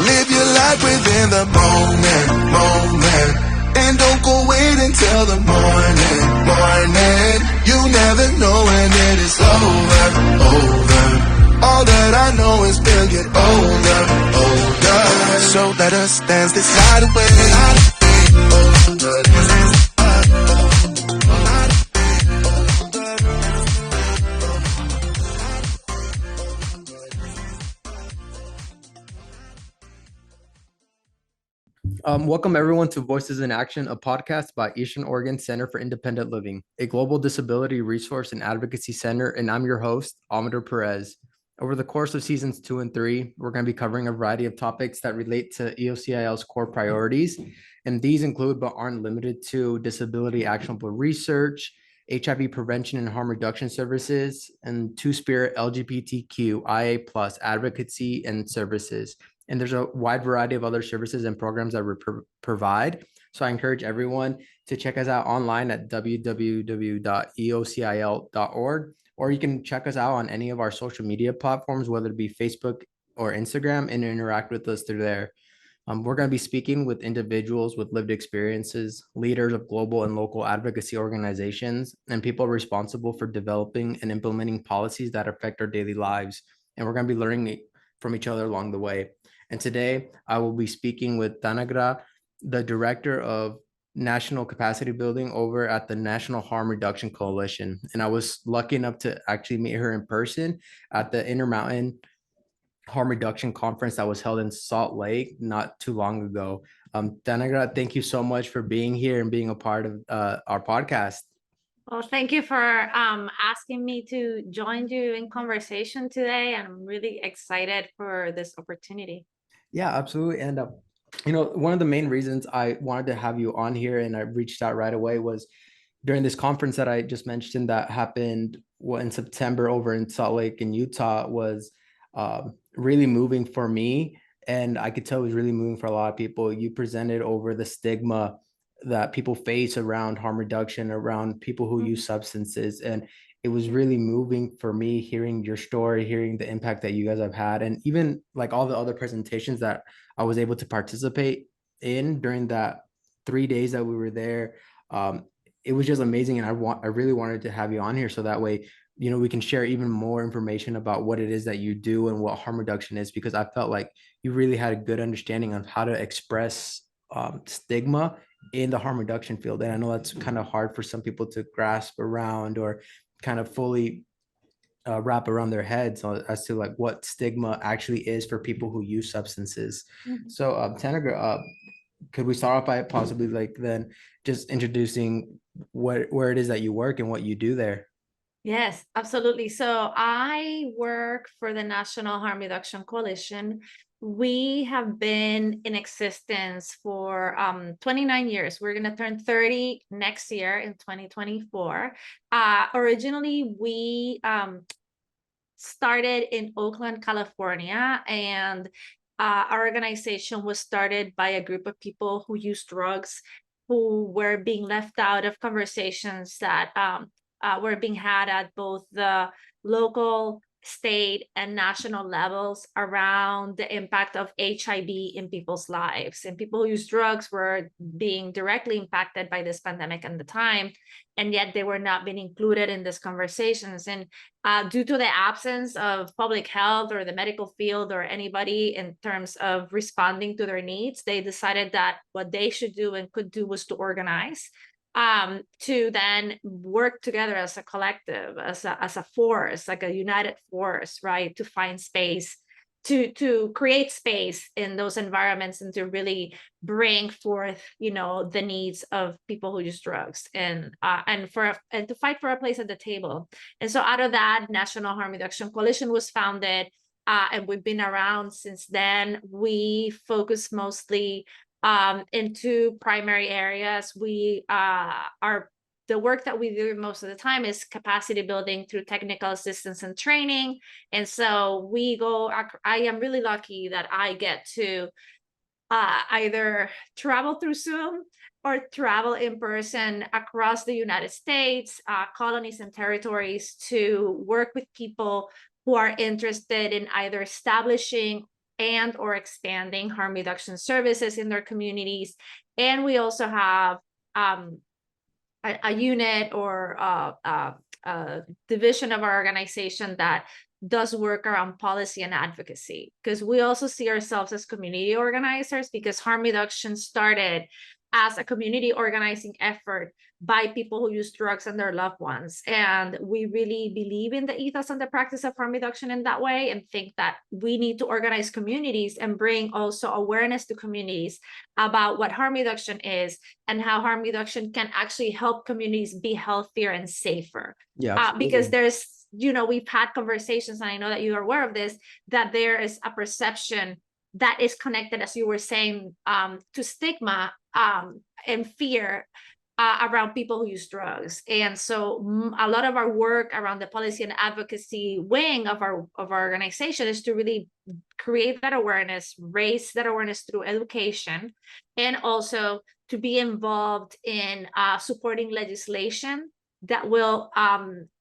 Live your life within the moment. And don't go wait until the morning. You never know when it is over. All that I know is we'll get older. So let us dance this night away. Welcome everyone to Voices in Action, a podcast by Eastern Oregon Center for Independent Living, a global disability resource and advocacy center, and I'm your host, Amador Perez. Over the course of seasons 2 and 3, we're going to be covering a variety of topics that relate to EOCIL's core priorities, and these include but aren't limited to disability actionable research, HIV prevention and harm reduction services, and Two-Spirit LGBTQIA+ advocacy and services. And there's a wide variety of other services and programs that we provide. So I encourage everyone to check us out online at www.eocil.org, or you can check us out on any of our social media platforms, whether it be Facebook or Instagram, and interact with us through there. We're going to be speaking with individuals with lived experiences, leaders of global and local advocacy organizations, and people responsible for developing and implementing policies that affect our daily lives. And we're going to be learning from each other along the way. And today I will be speaking with Tanagra, the Director of National Capacity Building over at the National Harm Reduction Coalition. And I was lucky enough to actually meet her in person at the Intermountain Harm Reduction Conference that was held in Salt Lake not too long ago. Tanagra, thank you so much for being here and being a part of our podcast. Well, thank you for asking me to join you in conversation today. I'm really excited for this opportunity. Yeah, absolutely. And, one of the main reasons I wanted to have you on here and I reached out right away was during this conference that I just mentioned that happened in September over in Salt Lake in Utah was really moving for me. And I could tell it was really moving for a lot of people. You presented over the stigma that people face around harm reduction, around people who use substances. And it was really moving for me hearing your story, hearing the impact that you guys have had, and even like all the other presentations that I was able to participate in during that 3 days that we were there. It was just amazing. And I really wanted to have you on here so that way, we can share even more information about what it is that you do and what harm reduction is, because I felt like you really had a good understanding of how to express stigma in the harm reduction field. And I know that's kind of hard for some people to grasp around or kind of fully wrap around their heads as to like what stigma actually is for people who use substances. So Tanagra, could we start off by possibly like then just introducing where it is that you work and what you do there? Yes, absolutely. So I work for the National Harm Reduction Coalition. We have been in existence for 29 years. We're going to turn 30 next year in 2024. Originally, we started in Oakland, California, and our organization was started by a group of people who use drugs, who were being left out of conversations that were being had at both the local, state, and national levels around the impact of HIV in people's lives. And people who use drugs were being directly impacted by this pandemic at the time, and yet they were not being included in these conversations. And due to the absence of public health or the medical field or anybody in terms of responding to their needs, they decided that what they should do and could do was to organize, to then work together as a collective, as a force, like a united force, right? To find space, to create space in those environments and to really bring forth, the needs of people who use drugs and to fight for a place at the table. And so out of that, National Harm Reduction Coalition was founded, and we've been around since then. We focus mostly in two primary areas. The work that we do most of the time is capacity building through technical assistance and training. And so I am really lucky that I get to either travel through Zoom or travel in person across the United States, colonies and territories to work with people who are interested in either establishing and or expanding harm reduction services in their communities. And we also have a unit or a division of our organization that does work around policy and advocacy, because we also see ourselves as community organizers, because harm reduction started as a community organizing effort by people who use drugs and their loved ones. And we really believe in the ethos and the practice of harm reduction in that way, and think that we need to organize communities and bring also awareness to communities about what harm reduction is and how harm reduction can actually help communities be healthier and safer. Yeah, Because absolutely. there's, you know, we've had conversations, and I know that you are aware of this, that there is a perception that is connected, as you were saying, to stigma and fear around people who use drugs. And so a lot of our work around the policy and advocacy wing of our organization is to really create that awareness, raise that awareness through education, and also to be involved in supporting legislation that will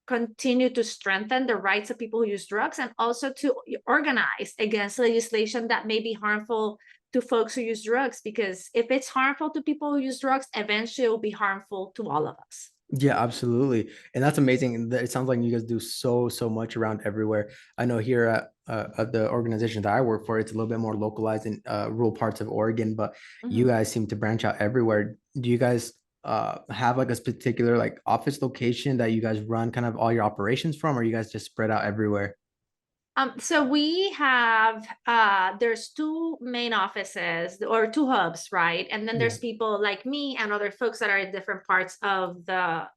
continue to strengthen the rights of people who use drugs, and also to organize against legislation that may be harmful to folks who use drugs, because if it's harmful to people who use drugs, eventually it will be harmful to all of us. Yeah, absolutely. And that's amazing. And it sounds like you guys do so much around everywhere. I know here at the organization that I work for, it's a little bit more localized in rural parts of Oregon, but you guys seem to branch out everywhere. Do you guys have like a particular like office location that you guys run kind of all your operations from, or you guys just spread out everywhere? So we have there's two main offices or two hubs, right? And then Yeah. there's people like me and other folks that are in different parts of the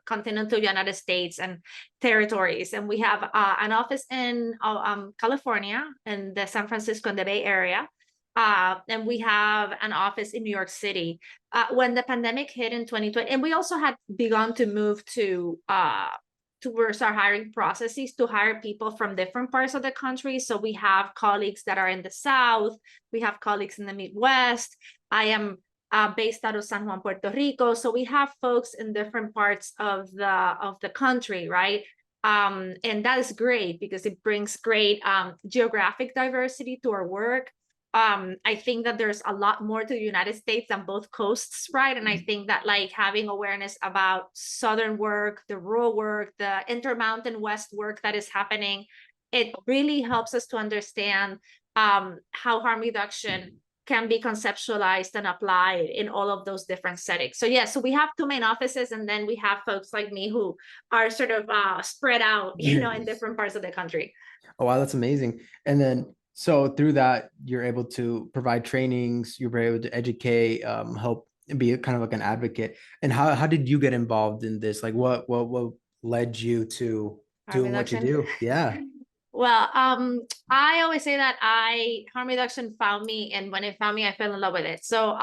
continental United States and territories. And we have an office in California, in the San Francisco and the Bay Area. And we have an office in New York City. When the pandemic hit in 2020, and we also had begun to move towards our hiring processes to hire people from different parts of the country. So we have colleagues that are in the South, we have colleagues in the Midwest. I am based out of San Juan, Puerto Rico. So we have folks in different parts of the country, right? And that is great because it brings great geographic diversity to our work. I think that there's a lot more to the United States than both coasts, right? And I think that like having awareness about Southern work, the rural work, the Intermountain West work that is happening, it really helps us to understand how harm reduction can be conceptualized and applied in all of those different settings. So yeah, so we have two main offices, and then we have folks like me who are sort of spread out, you know, in different parts of the country. Oh, wow, that's amazing. And then so through that, you're able to provide trainings, you're able to educate, help be kind of like an advocate. And how did you get involved in this? Like what led you to Harm doing what you reduction. do? Yeah. Well, I always say that harm reduction found me, and when it found me, I fell in love with it. So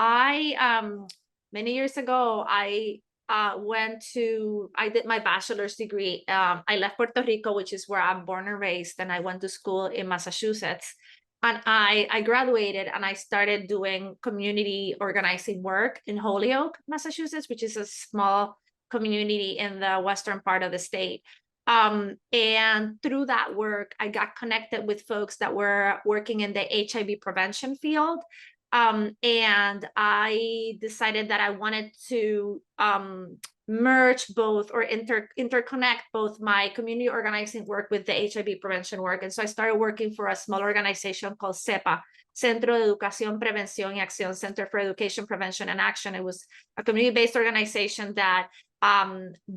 many years ago, I did my bachelor's degree. I left Puerto Rico, which is where I'm born and raised, and I went to school in Massachusetts. And I graduated and I started doing community organizing work in Holyoke, Massachusetts, which is a small community in the western part of the state. And through that work, I got connected with folks that were working in the HIV prevention field. And I decided that I wanted to merge both or interconnect both my community organizing work with the HIV prevention work. And so I started working for a small organization called CEPA, Centro de Educación, Prevención y Acción, Center for Education, Prevention and Action. It was a community-based organization that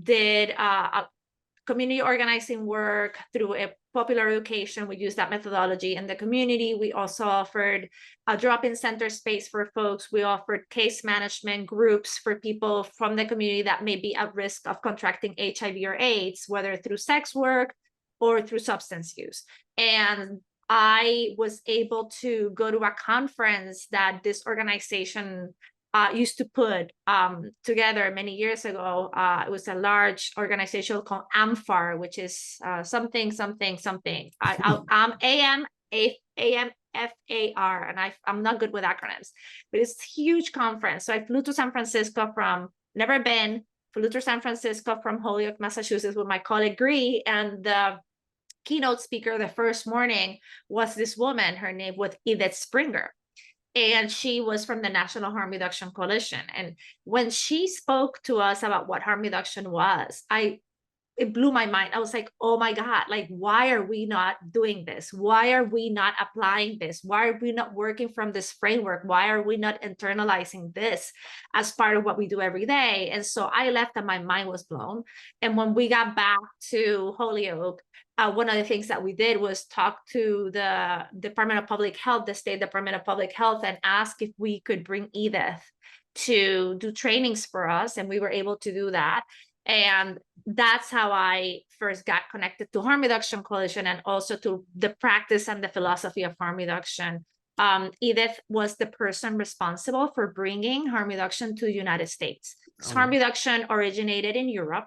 did community organizing work through a popular education. We use that methodology in the community. We also offered a drop-in center space for folks. We offered case management groups for people from the community that may be at risk of contracting HIV or AIDS, whether through sex work or through substance use. And I was able to go to a conference that this organization used to put together many years ago. It was a large organization called AMFAR, which is something. AMFAR, and I'm not good with acronyms, but it's a huge conference. So I flew to San Francisco never been, flew to San Francisco from Holyoke, Massachusetts with my colleague Gree, and the keynote speaker the first morning was this woman. Her name was Edith Springer. And she was from the National Harm Reduction Coalition. And when she spoke to us about what harm reduction was, it blew my mind. I was like, oh my God, like, why are we not doing this? Why are we not applying this? Why are we not working from this framework? Why are we not internalizing this as part of what we do every day? And so I left and my mind was blown. And when we got back to Holyoke, one of the things that we did was talk to the Department of Public Health, the State Department of Public Health, and ask if we could bring Edith to do trainings for us. And we were able to do that. And that's how I first got connected to Harm Reduction Coalition and also to the practice and the philosophy of harm reduction. Edith was the person responsible for bringing harm reduction to the United States. So harm reduction originated in Europe,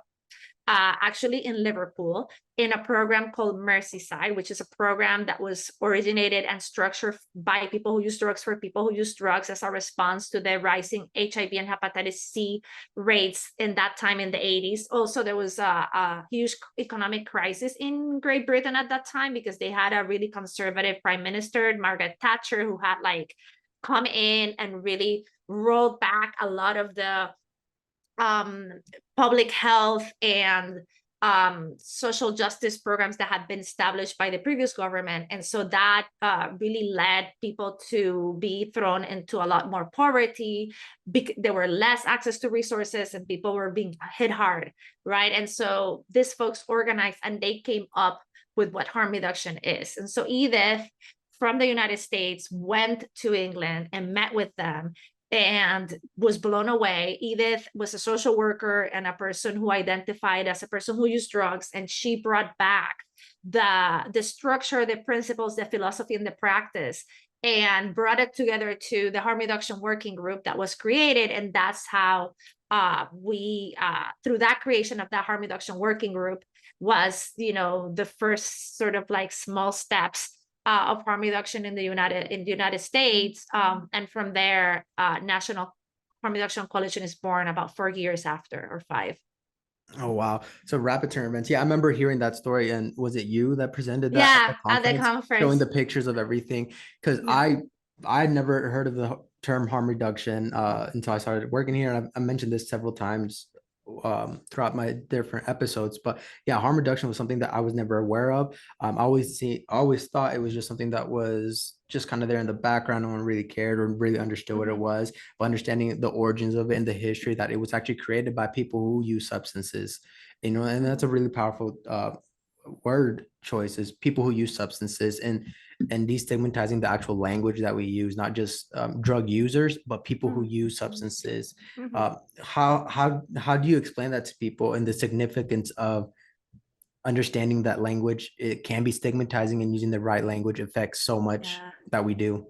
actually in Liverpool, in a program called Merseyside, which is a program that was originated and structured by people who use drugs for people who use drugs as a response to the rising HIV and hepatitis C rates in that time in the 80s. Also, there was a huge economic crisis in Great Britain at that time because they had a really conservative prime minister, Margaret Thatcher, who had like come in and really rolled back a lot of the public health and social justice programs that had been established by the previous government. And so that really led people to be thrown into a lot more poverty. There were less access to resources and people were being hit hard, right? And so these folks organized and they came up with what harm reduction is. And so Edith from the United States went to England and met with them and was blown away. Edith was a social worker and a person who identified as a person who used drugs, and she brought back the structure, the principles, the philosophy, and the practice, and brought it together to the harm reduction working group that was created. And that's how we, through that creation of that harm reduction working group, was, the first sort of like small steps of harm reduction in the United States, and from there, National Harm Reduction Coalition is born about 4 years after, or 5. Oh wow! So rapid turn events. Yeah, I remember hearing that story. And was it you that presented that Yeah, at the conference, showing the conference. pictures of everything? Because Yeah. I'd never heard of the term harm reduction until I started working here. And I mentioned this several times throughout my different episodes. But yeah, harm reduction was something that I was never aware of. I always thought it was just something that was just kind of there in the background. No one really cared or really understood what it was. But understanding the origins of it and the history, that it was actually created by people who use substances, and that's a really powerful word choice, is people who use substances, and destigmatizing the actual language that we use, not just drug users, but people who use substances. How do you explain that to people, and the significance of understanding that language, it can be stigmatizing, and using the right language affects so much Yeah. that we do?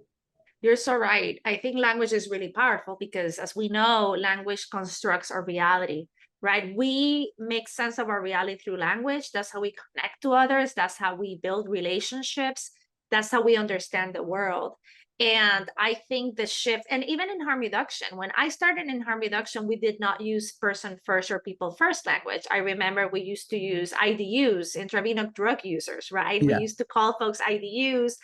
You're so right. I think language is really powerful because, as we know, language constructs our reality, right? We make sense of our reality through language. That's how we connect to others. That's how we build relationships. That's how we understand the world. And I think the shift, and even in harm reduction, when I started in harm reduction, we did not use person first or people first language. I remember we used to use IDUs, intravenous drug users, right? We Yeah. used to call folks IDUs.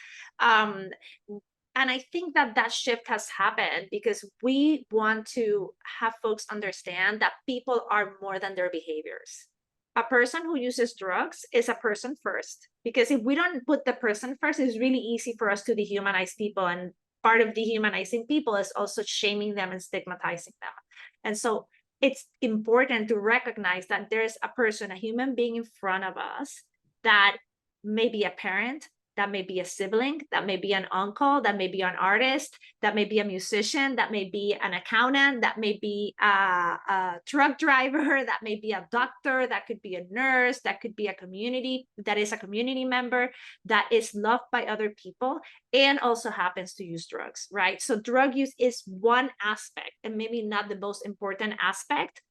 And I think that shift has happened because we want to have folks understand that people are more than their behaviors. A person who uses drugs is a person first, because if we don't put the person first, it's really easy for us to dehumanize people. And part of dehumanizing people is also shaming them and stigmatizing them. And so it's important to recognize that there's a person, a human being in front of us that may be a parent, that may be a sibling, that may be an uncle, that may be an artist, that may be a musician, that may be an accountant, that may be a truck driver, that may be a doctor, that could be a nurse, that could be a community member, that is loved by other people and also happens to use drugs, right? So drug use is one aspect, and maybe not the most important aspect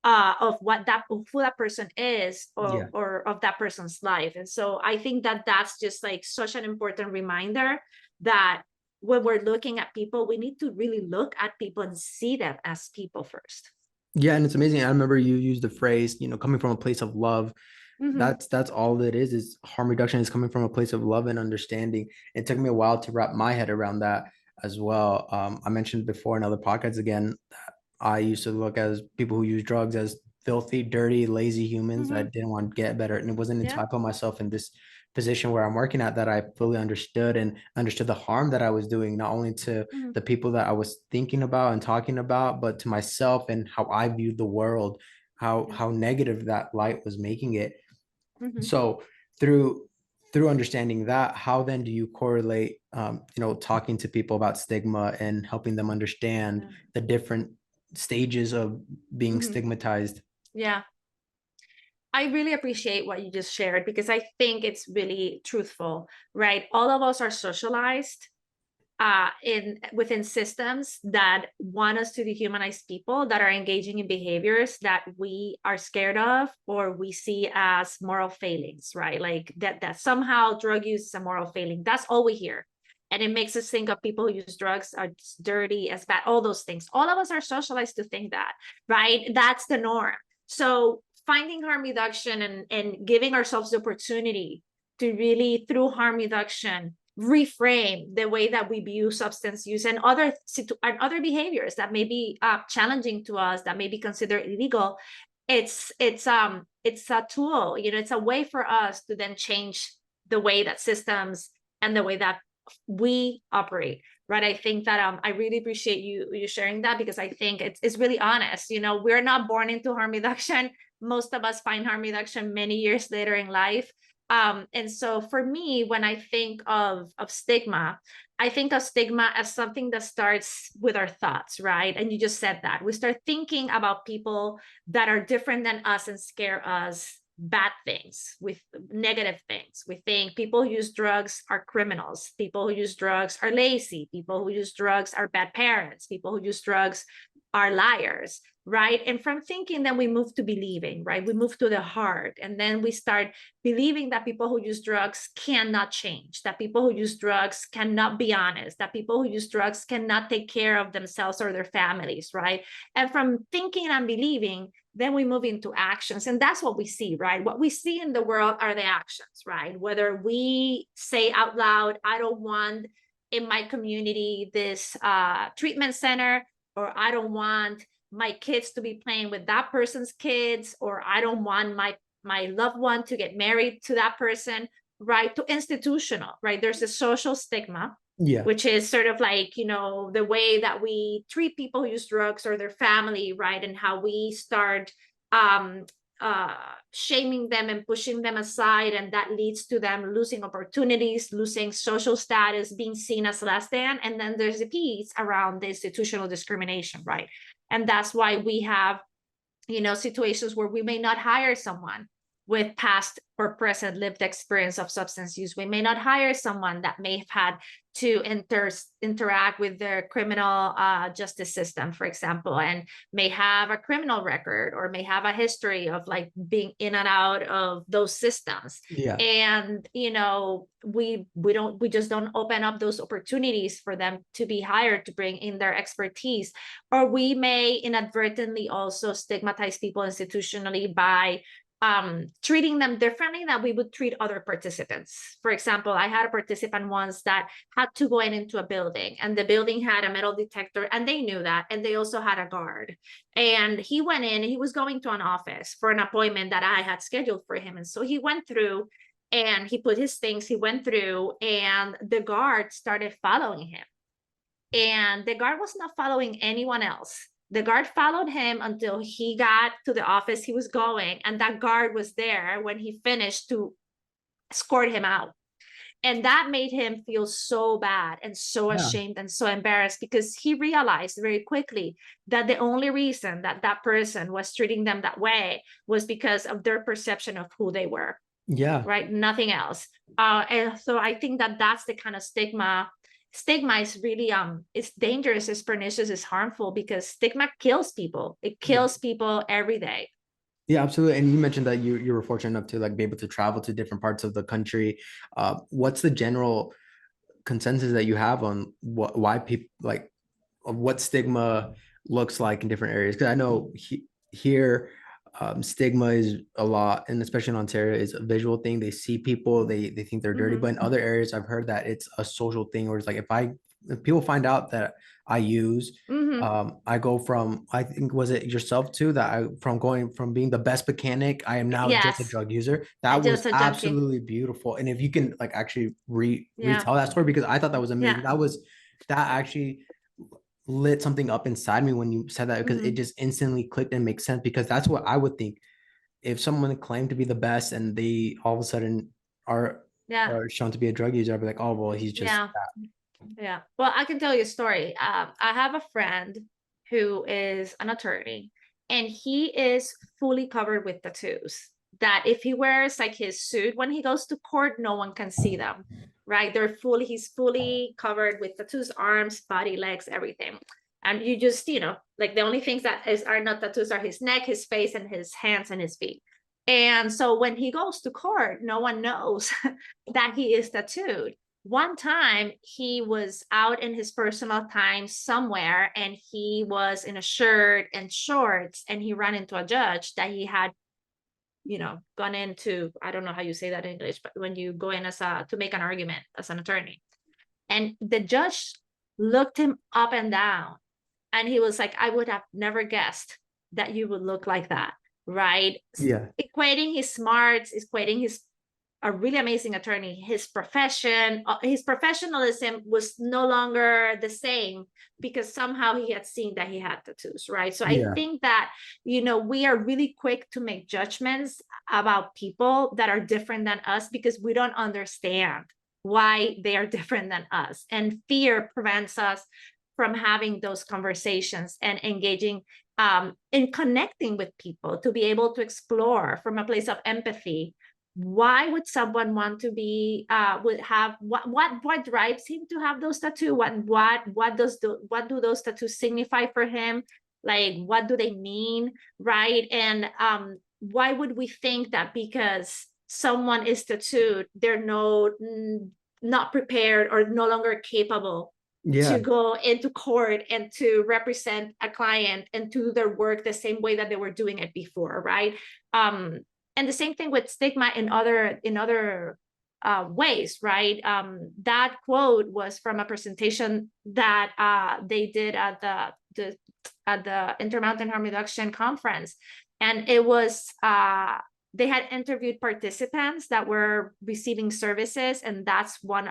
of who that person is, or of that person's life. And so I think that's just like such an important reminder that when we're looking at people, we need to really look at people and see them as people first. Yeah, and it's amazing. I remember you used the phrase, coming from a place of love. Mhm. That's all it is harm reduction is coming from a place of love and understanding. It took me a while to wrap my head around that as well. I mentioned before in other podcasts again, I used to look at people who use drugs as filthy, dirty, lazy humans Mhm. that didn't want to get better. And it wasn't Yeah. until I put myself in this position where I'm working at that I fully understood and understood the harm that I was doing, not only to Mhm. the people that I was thinking about and talking about, but to myself and how I viewed the world, Yeah. how negative that light was making it. Mhm. So through through understanding that, how then do you correlate, talking to people about stigma and helping them understand Yeah. the different stages of being Mhm. stigmatized? Yeah. I really appreciate what you just shared because I think it's really truthful, right? All of us are socialized in within systems that want us to dehumanize people that are engaging in behaviors that we are scared of or we see as moral failings, right? Like that somehow drug use is a moral failing. That's all we hear. And it makes us think of people who use drugs are dirty, as bad, all those things. All of us are socialized to think that, right? That's the norm. So finding harm reduction and giving ourselves the opportunity to really, through harm reduction, reframe the way that we view substance use and other behaviors that may be challenging to us, that may be considered illegal. It's a tool, it's a way for us to then change the way that systems and the way that we operate, right? I think that I really appreciate you sharing that because I think it's really honest. We're not born into harm reduction. Most of us find harm reduction many years later in life. And so for me, when I think of stigma, I think of stigma as something that starts with our thoughts, right? And you just said that. We start thinking about people that are different than us and scare us bad things, with negative things. We think people who use drugs are criminals. People who use drugs are lazy. People who use drugs are bad parents. People who use drugs are liars, right? And from thinking, then we move to believing, right? We move to the heart, and then we start believing that people who use drugs cannot change, that people who use drugs cannot be honest, that people who use drugs cannot take care of themselves or their families, right? And from thinking and believing, then we move into actions. And that's what we see, right? What we see in the world are the actions, right? Whether we say out loud, I don't want in my community this treatment center, or I don't want my kids to be playing with that person's kids, or I don't want my loved one to get married to that person, right? To institutional, right? There's a social stigma, Yeah. which is sort of like, the way that we treat people who use drugs or their family, right? And how we start um, shaming them and pushing them aside. And that leads to them losing opportunities, losing social status, being seen as less than. And then there's a piece around the institutional discrimination, right? And that's why we have situations where we may not hire someone with past or present lived experience of substance use. We may not hire someone that may have had to interact with the criminal justice system, for example, and may have a criminal record or may have a history of like being in and out of those systems. Yeah. And we just don't open up those opportunities for them to be hired to bring in their expertise. Or we may inadvertently also stigmatize people institutionally by treating them differently than we would treat other participants. For example, I had a participant once that had to go into a building, and the building had a metal detector, and they knew that, and they also had a guard. And he went in, and he was going to an office for an appointment that I had scheduled for him. And so he went through and he put his things, he went through, and the guard started following him. And the guard was not following anyone else. The guard followed him until he got to the office he was going, and that guard was there when he finished to escort him out. And that made him feel so bad and so Yeah. ashamed and so embarrassed, because he realized very quickly that the only reason that that person was treating them that way was because of their perception of who they were, Yeah. right? Nothing else. And so I think that that's the kind of stigma is really it's dangerous, it's pernicious, it's harmful, because stigma kills people. It Yeah. kills people every day. Yeah, absolutely. And you mentioned that you were fortunate enough to like be able to travel to different parts of the country. What's the general consensus that you have on why people like what stigma looks like in different areas? Because I know here stigma is a lot, and especially in Ontario, is a visual thing. They see people, they think they're dirty. But in other areas, I've heard that it's a social thing, where it's like if people find out that I use, I go from, I think, was it yourself too, that I from going from being the best mechanic, I am now just a Yes, drug user. That was just a junkie. absolutely beautiful. And if you can like actually Yeah, retell that story, because I thought that was amazing. yeah. That actually lit something up inside me when you said that, because it Hmm. just instantly clicked and makes sense, because that's what I would think if someone claimed to be the best and they all of a sudden are Yeah, are shown to be a drug user. I'd be like, oh well, he's just yeah. Yeah. Well, I can tell you a story. I have a friend who is an attorney, and he is fully covered with tattoos. That if he wears like his suit when he goes to court, no one can see them. Right? He's fully covered with tattoos, arms, body, legs, everything. And you just, like the only things that are not tattoos are his neck, his face, and his hands and his feet. And so when he goes to court, no one knows that he is tattooed. One time he was out in his personal time somewhere, and he was in a shirt and shorts, and he ran into a judge that he had, gone into, I don't know how you say that in English, but when you go in to make an argument as an attorney. And the judge looked him up and down, and he was like, I would have never guessed that you would look like that, right? yeah, Equating his smarts, equating his a really amazing attorney, his professionalism was no longer the same because somehow he had seen that he had tattoos, right? So I yeah, think that, we are really quick to make judgments about people that are different than us because we don't understand why they are different than us. And fear prevents us from having those conversations and engaging in connecting with people, to be able to explore from a place of empathy. Why would someone want to be would have what drives him to have those tattoos? What do those tattoos signify for him? Like, what do they mean, right? And why would we think that because someone is tattooed, they're not prepared or no longer capable yeah, to go into court and to represent a client and to do their work the same way that they were doing it before, right? And the same thing with stigma in other ways, right? That quote was from a presentation that they did at the Intermountain Harm Reduction Conference, and it was they had interviewed participants that were receiving services, and that's one.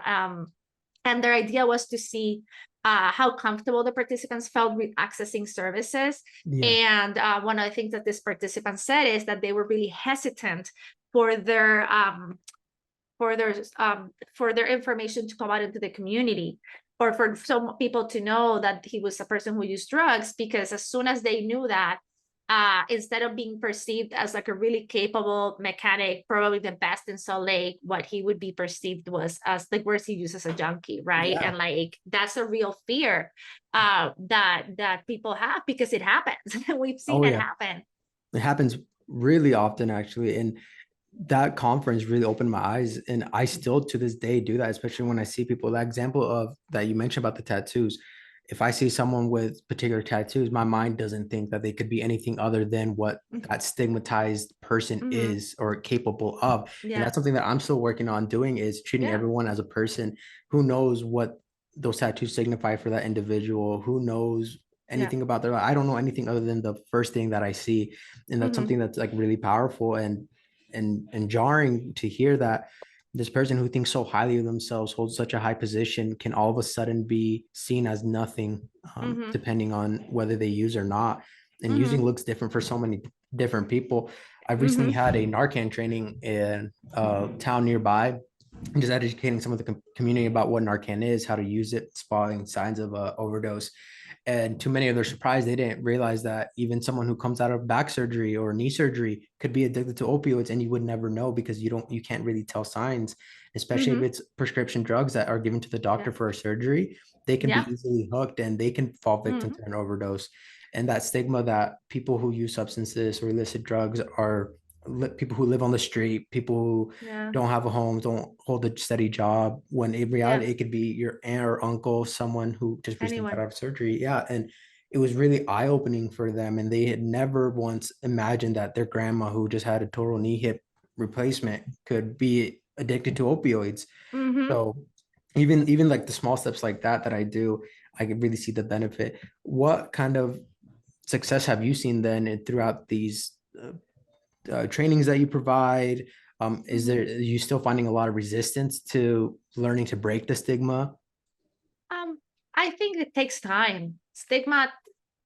And their idea was to see how comfortable the participants felt with accessing services. yeah, And one of the things that this participant said is that they were really hesitant for their for their for their information to come out into the community, or for some people to know that he was a person who used drugs, because as soon as they knew that, instead of being perceived as like a really capable mechanic, probably the best in Salt Lake, what he would be perceived was as like, where's he used as a junkie, right? yeah. And like that's a real fear that people have, because it happens. We've seen Oh it yeah, happen. it happens really often actually. And that conference really opened my eyes, and I still to this day do that, especially when I see people. That example of that you mentioned about the tattoos, if I see someone with particular tattoos, my mind doesn't think that they could be anything other than what that stigmatized person Mm-hmm. is or capable of. And Yeah, that's something that I'm still working on doing, is treating yeah, everyone as a person. Who knows what those tattoos signify for that individual? Who knows yeah. anything about their life? I don't know anything other than the first thing that I see. And that's Mm-hmm. something that's like really powerful and jarring to hear that this person who thinks so highly of themselves, holds such a high position, can all of a sudden be seen as nothing, Mm-hmm. depending on whether they use or not. And Mm-hmm. using looks different for so many different people. I recently Mm-hmm. had a Narcan training in a town nearby, just educating some of the community about what Narcan is, how to use it, spotting signs of overdose. And to many of their surprise, they didn't realize that even someone who comes out of back surgery or knee surgery could be addicted to opioids, and you would never know, because you can't really tell signs, especially if Mm-hmm. it's prescription drugs that are given to the Yeah, doctor for a surgery. They can yeah. be easily hooked, and they can fall victim Mm-hmm. to an overdose. And that stigma that people who use substances or illicit drugs are people who live on the street, people who Yeah, don't have a home, don't hold a steady job, when in yeah. reality it could be your aunt or uncle, someone who just recently got Anyone. out of surgery. Yeah. And it was really eye-opening for them, and they had never once imagined that their grandma, who just had a total knee hip replacement, could be addicted to opioids. Mm-hmm. So even like the small steps like that I do, I can really see the benefit. What kind of success have you seen then throughout these trainings that you provide? Is Mm-hmm. there, are you still finding a lot of resistance to learning to break the stigma? Um, I think it takes time. Stigma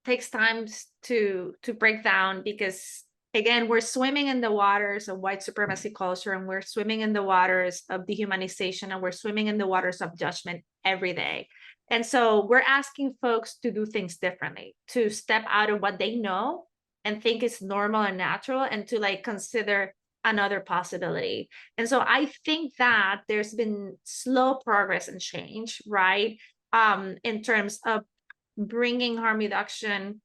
takes time to break down because again, we're swimming in the waters of white supremacy culture, and we're swimming in the waters of dehumanization, and we're swimming in the waters of judgment every day. And so we're asking folks to do things differently, to step out of what they know and think is normal and natural, and to like consider another possibility. And so I think that there's been slow progress and change, right? In terms of bringing harm reduction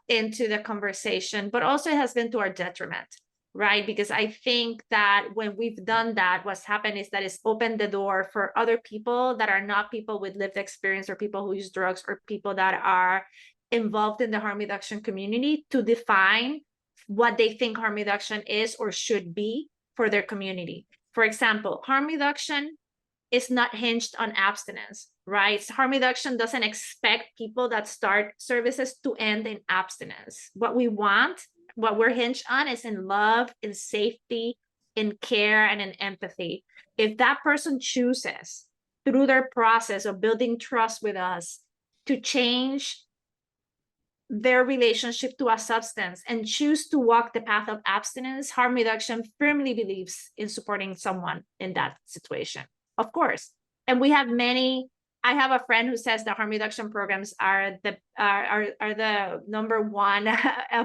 into the conversation, but also it has been to our detriment, right? Because I think that when we've done that, what's happened is that it's opened the door for other people that are not people with lived experience, or people who use drugs, or people that are involved in the harm reduction community, to define what they think harm reduction is or should be for their community. For example, harm reduction is not hinged on abstinence, right? Harm reduction doesn't expect people that start services to end in abstinence. What we want, what we're hinged on, is in love, in safety, in care, and in empathy. If that person chooses through their process of building trust with us to change their relationship to a substance and choose to walk the path of abstinence, harm reduction firmly believes in supporting someone in that situation, of course. And we have many. I have a friend who says the harm reduction programs are the number one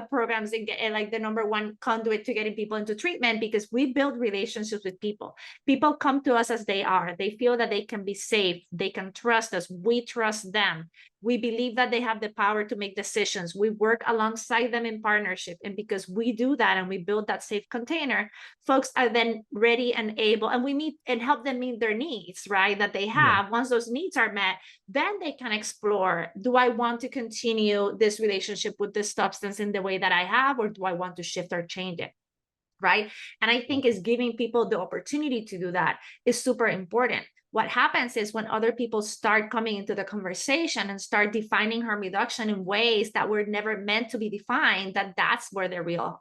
programs in like the number one conduit to getting people into treatment, because we build relationships with people. People come to us as they are. They feel that they can be safe. They can trust us. We trust them. We believe that they have the power to make decisions. We work alongside them in partnership. And because we do that and we build that safe container, folks are then ready and able, and we meet and help them meet their needs, right? That they Yeah. have. Once those needs are met, then they can explore, do I want to continue this relationship with this substance in the way that I have, or do I want to shift or change it? Right. And I think is giving people the opportunity to do that is super important. What happens is when other people start coming into the conversation and start defining harm reduction in ways that were never meant to be defined, that's where the real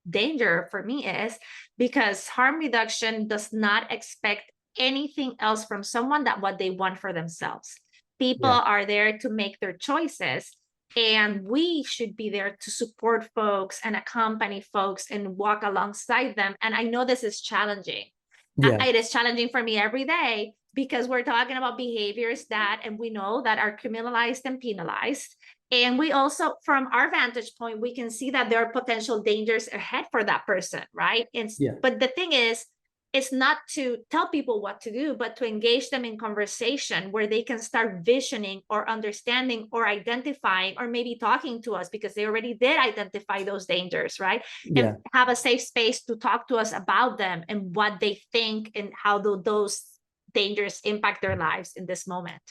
danger for me is, because harm reduction does not expect anything else from someone that what they want for themselves. People Yeah. are there to make their choices, and we should be there to support folks and accompany folks and walk alongside them. And I know this is challenging. Yeah. It is challenging for me every day, because we're talking about behaviors that, and we know that are criminalized and penalized. And we also, from our vantage point, we can see that there are potential dangers ahead for that person, right? Yeah. But the thing is, it's not to tell people what to do, but to engage them in conversation where they can start visioning or understanding or identifying, or maybe talking to us because they already did identify those dangers, right? Yeah. And have a safe space to talk to us about them and what they think and how those dangers impact their lives in this moment.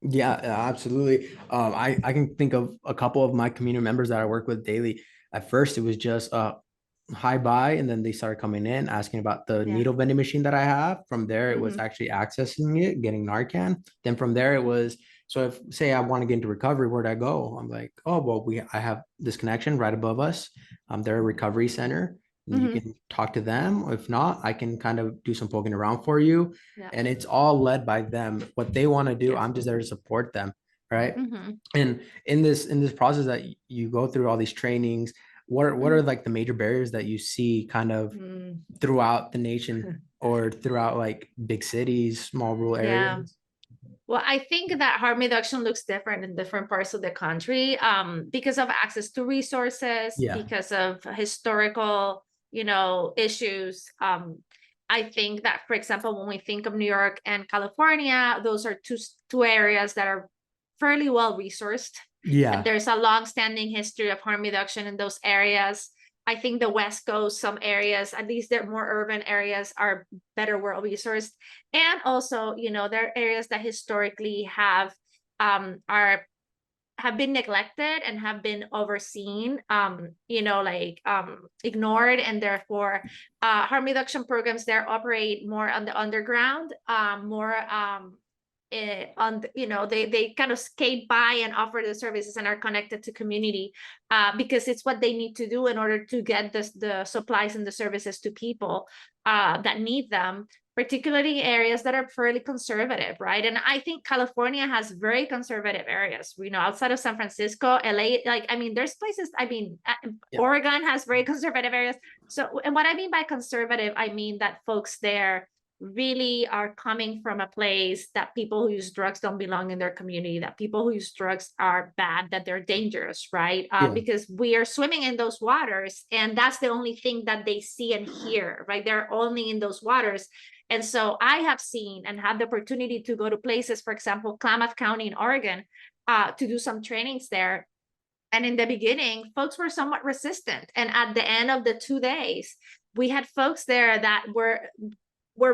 Yeah, absolutely. I can think of a couple of my community members that I work with daily. At first, it was just hi bye, and then they started coming in asking about the Yeah. needle vending machine that I have. From there, it was Mhm. actually accessing it, getting Narcan. Then from there, it was, so if say I want to get into recovery, where'd I go? I'm like, oh well, I have this connection right above us. They're a recovery center. And you Mhm. can talk to them. If not, I can kind of do some poking around for you, Yeah. and it's all led by them. What they want to do, Yes. I'm just there to support them, right? Mhm. And in this process that you go through all these trainings, what are Mhm. like the major barriers that you see kind of Mm. throughout the nation, or throughout like big cities, small rural Yeah. areas? Well, I think that harm reduction looks different in different parts of the country, because of access to resources, Yeah. because of historical, issues. I think that, for example, when we think of New York and California, those are two areas that are fairly well resourced. And Yeah. there's a long-standing history of harm reduction in those areas. I think the West Coast, some areas, at least they're more urban areas, are better well resourced. And also, there are areas that historically have are have been neglected and have been overseen, ignored, and therefore harm reduction programs there operate more on the underground, more they kind of skate by and offer the services and are connected to community, because it's what they need to do in order to get the supplies and the services to people that need them, particularly areas that are fairly conservative, right? And I think California has very conservative areas, outside of San Francisco, LA, there's places, Yeah. Oregon has very conservative areas. So, and what I mean by conservative, I mean that folks there really are coming from a place that people who use drugs don't belong in their community, that people who use drugs are bad, that they're dangerous, right? Yeah. Because we are swimming in those waters, and that's the only thing that they see and hear, right? They're only in those waters. And so I have seen and had the opportunity to go to places, for example, Klamath County in Oregon, to do some trainings there. And in the beginning, folks were somewhat resistant. And at the end of the 2 days, we had folks there that were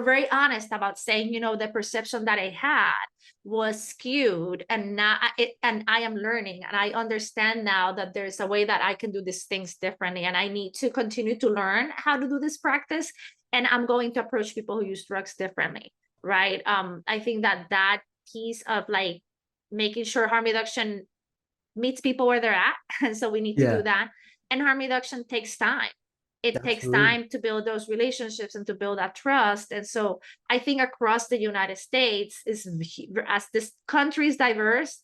very honest about saying, the perception that I had was skewed, and and I am learning, and I understand now that there's a way that I can do these things differently, and I need to continue to learn how to do this practice, and I'm going to approach people who use drugs differently, right? I think that piece of making sure harm reduction meets people where they're at, and so we need to do that. And harm reduction takes time. It takes time to build those relationships and to build that trust. And so I think across the United States, as this country is diverse,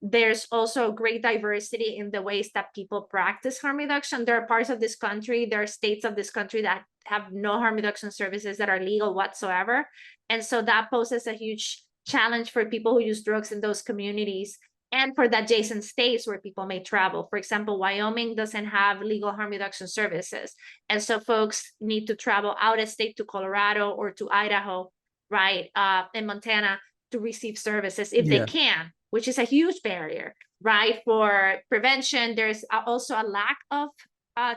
there's also great diversity in the ways that people practice harm reduction. There are parts of this country, there are states of this country that have no harm reduction services that are legal whatsoever. And so that poses a huge challenge for people who use drugs in those communities, and for the adjacent states where people may travel. For example, Wyoming doesn't have legal harm reduction services. And so folks need to travel out of state to Colorado or to Idaho, right, in Montana, to receive services if they can, which is a huge barrier, right? For prevention, there's also a lack of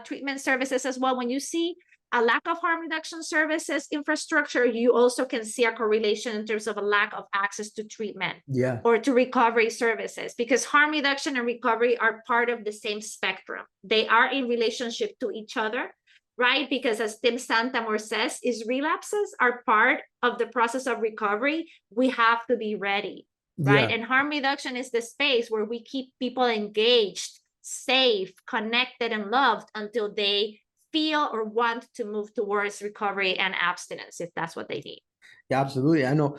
treatment services as well. When you see a lack of harm reduction services infrastructure, you also can see a correlation in terms of a lack of access to treatment or to recovery services, because harm reduction and recovery are part of the same spectrum. They are in relationship to each other, right? Because as Tim Santamor says, is relapses are part of the process of recovery. We have to be ready, right? And harm reduction is the space where we keep people engaged, safe, connected, and loved until they feel or want to move towards recovery and abstinence, if that's what they need. Yeah, absolutely. I know,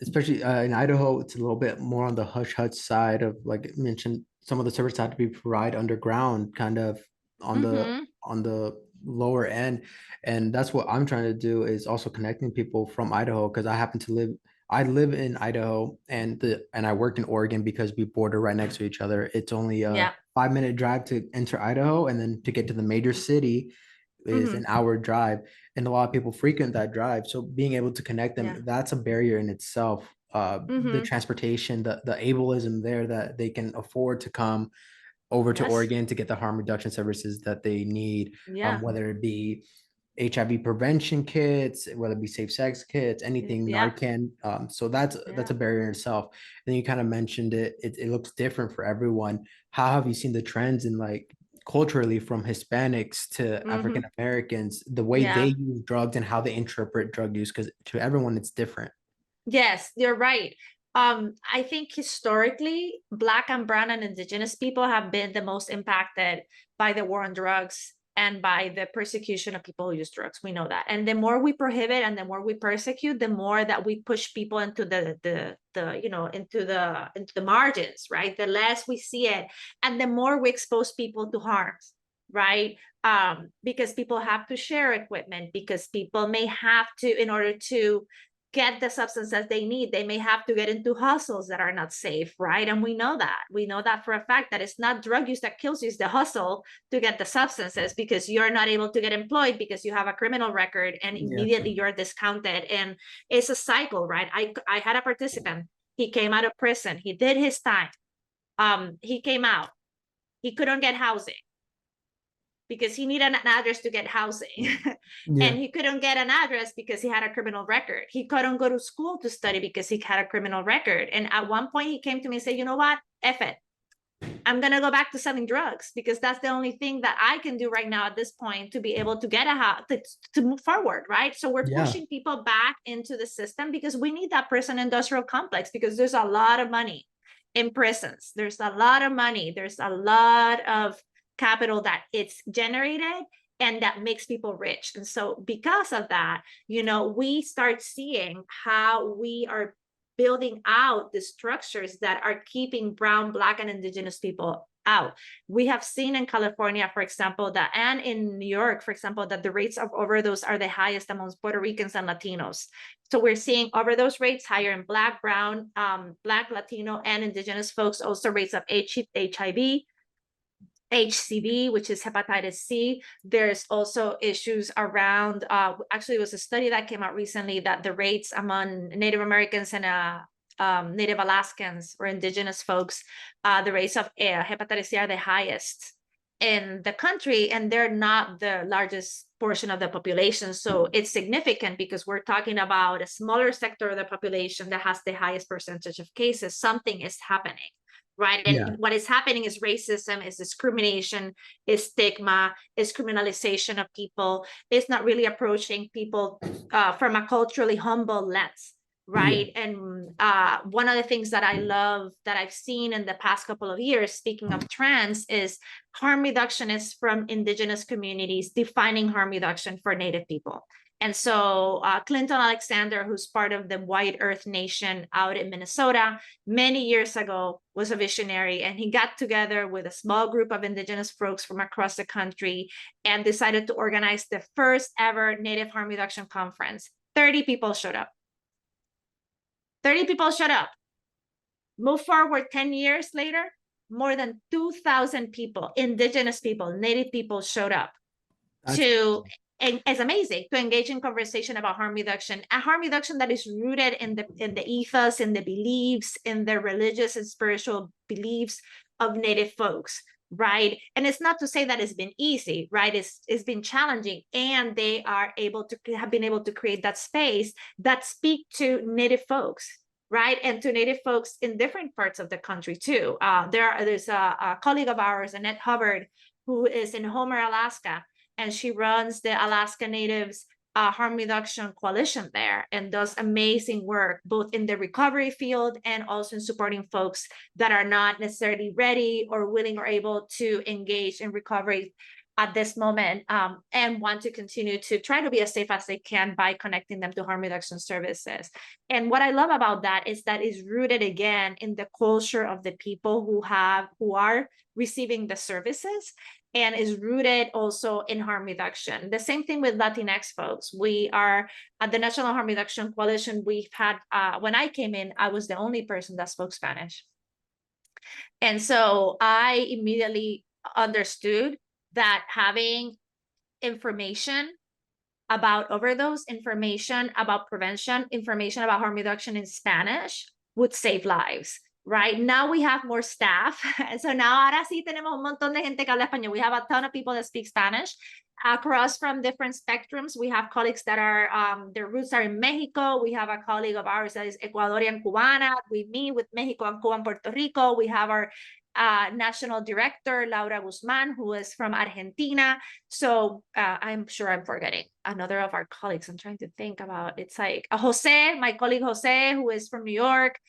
especially in Idaho, it's a little bit more on the hush hush side of, like I mentioned, some of the services have to be provided underground, kind of on the lower end. And that's what I'm trying to do, is also connecting people from Idaho, because I live in Idaho, and I work in Oregon because we border right next to each other. It's only a 5-minute drive to enter Idaho, and then to get to the major city is an hour drive, and a lot of people frequent that drive. So being able to connect them, that's a barrier in itself. The transportation, the ableism there, that they can afford to come over to Oregon to get the harm reduction services that they need, whether it be HIV prevention kits, whether it be safe sex kits, anything, Narcan. So that's a barrier in itself. And then you kind of mentioned it looks different for everyone. How have you seen the trends in, like, culturally, from Hispanics to African Americans, the way they use drugs and how they interpret drug use? Because to everyone, it's different. Yes, you're right. I think historically, Black and Brown and Indigenous people have been the most impacted by the war on drugs and by the persecution of people who use drugs. We know that. And the more we prohibit and the more we persecute, the more that we push people into into the margins, right? The less we see it, and the more we expose people to harms, right? Because people have to share equipment, because people may have to, in order to get the substances they need, they may have to get into hustles that are not safe, right? And we know that for a fact, that it's not drug use that kills you, it's the hustle to get the substances, because you're not able to get employed because you have a criminal record, and immediately you're discounted. And it's a cycle, right? I had a participant, he came out of prison, he did his time, he came out, he couldn't get housing because he needed an address to get housing. And he couldn't get an address because he had a criminal record. He couldn't go to school to study because he had a criminal record. And at one point he came to me and said, you know what, F it, I'm going to go back to selling drugs because that's the only thing that I can do right now at this point to be able to get a house, to move forward, right? So we're pushing people back into the system because we need that prison industrial complex, because there's a lot of money in prisons. There's a lot of money. There's a lot of capital that it's generated and that makes people rich. And so because of that, you know, we start seeing how we are building out the structures that are keeping brown, black, and indigenous people out. We have seen in California, for example, that, and in New York, for example, that the rates of overdose are the highest amongst Puerto Ricans and Latinos. So we're seeing overdose rates higher in black, brown, black, Latino, and indigenous folks. Also rates of HIV, HCV, which is hepatitis C. There's also issues around, actually, it was a study that came out recently that the rates among Native Americans and Native Alaskans or indigenous folks, the rates of hepatitis C are the highest in the country, and they're not the largest portion of the population. So it's significant because we're talking about a smaller sector of the population that has the highest percentage of cases. Something is happening. Right. And what is happening is racism, is discrimination, is stigma, is criminalization of people. It's not really approaching people from a culturally humble lens. Right. And one of the things that I love that I've seen in the past couple of years, speaking of trends, is harm reductionists from indigenous communities defining harm reduction for Native people. And so Clinton Alexander, who's part of the White Earth Nation out in Minnesota, many years ago was a visionary, and he got together with a small group of indigenous folks from across the country and decided to organize the first ever Native Harm Reduction Conference. 30 people showed up. 30 people showed up. Move forward 10 years later, more than 2,000 people, indigenous people, Native people showed up and it's amazing to engage in conversation about harm reduction, a harm reduction that is rooted in the ethos, in the beliefs, in the religious and spiritual beliefs of Native folks, right? And it's not to say that it's been easy, right? It's been challenging, and they are have been able to create that space that speak to Native folks, right? And to Native folks in different parts of the country too. There's a colleague of ours, Annette Hubbard, who is in Homer, Alaska, and she runs the Alaska Natives Harm Reduction Coalition there and does amazing work, both in the recovery field and also in supporting folks that are not necessarily ready or willing or able to engage in recovery at this moment, and want to continue to try to be as safe as they can by connecting them to harm reduction services. And what I love about that is that is rooted again in the culture of the people who are receiving the services, and is rooted also in harm reduction. The same thing with Latinx folks. We are at the National Harm Reduction Coalition. We've had, when I came in, I was the only person that spoke Spanish. And so I immediately understood that having information about overdose, information about prevention, information about harm reduction in Spanish would save lives. Right now we have more staff. So now ahora sí tenemos un montón de gente que habla español. We have a ton of people that speak Spanish across from different spectrums. We have colleagues that are, their roots are in Mexico. We have a colleague of ours that is Ecuadorian Cubana. We meet with Mexico and Cuba and Puerto Rico. We have our national director, Laura Guzman, who is from Argentina. So I'm sure I'm forgetting another of our colleagues. I'm trying to think about, it's like Jose, my colleague Jose, who is from New York.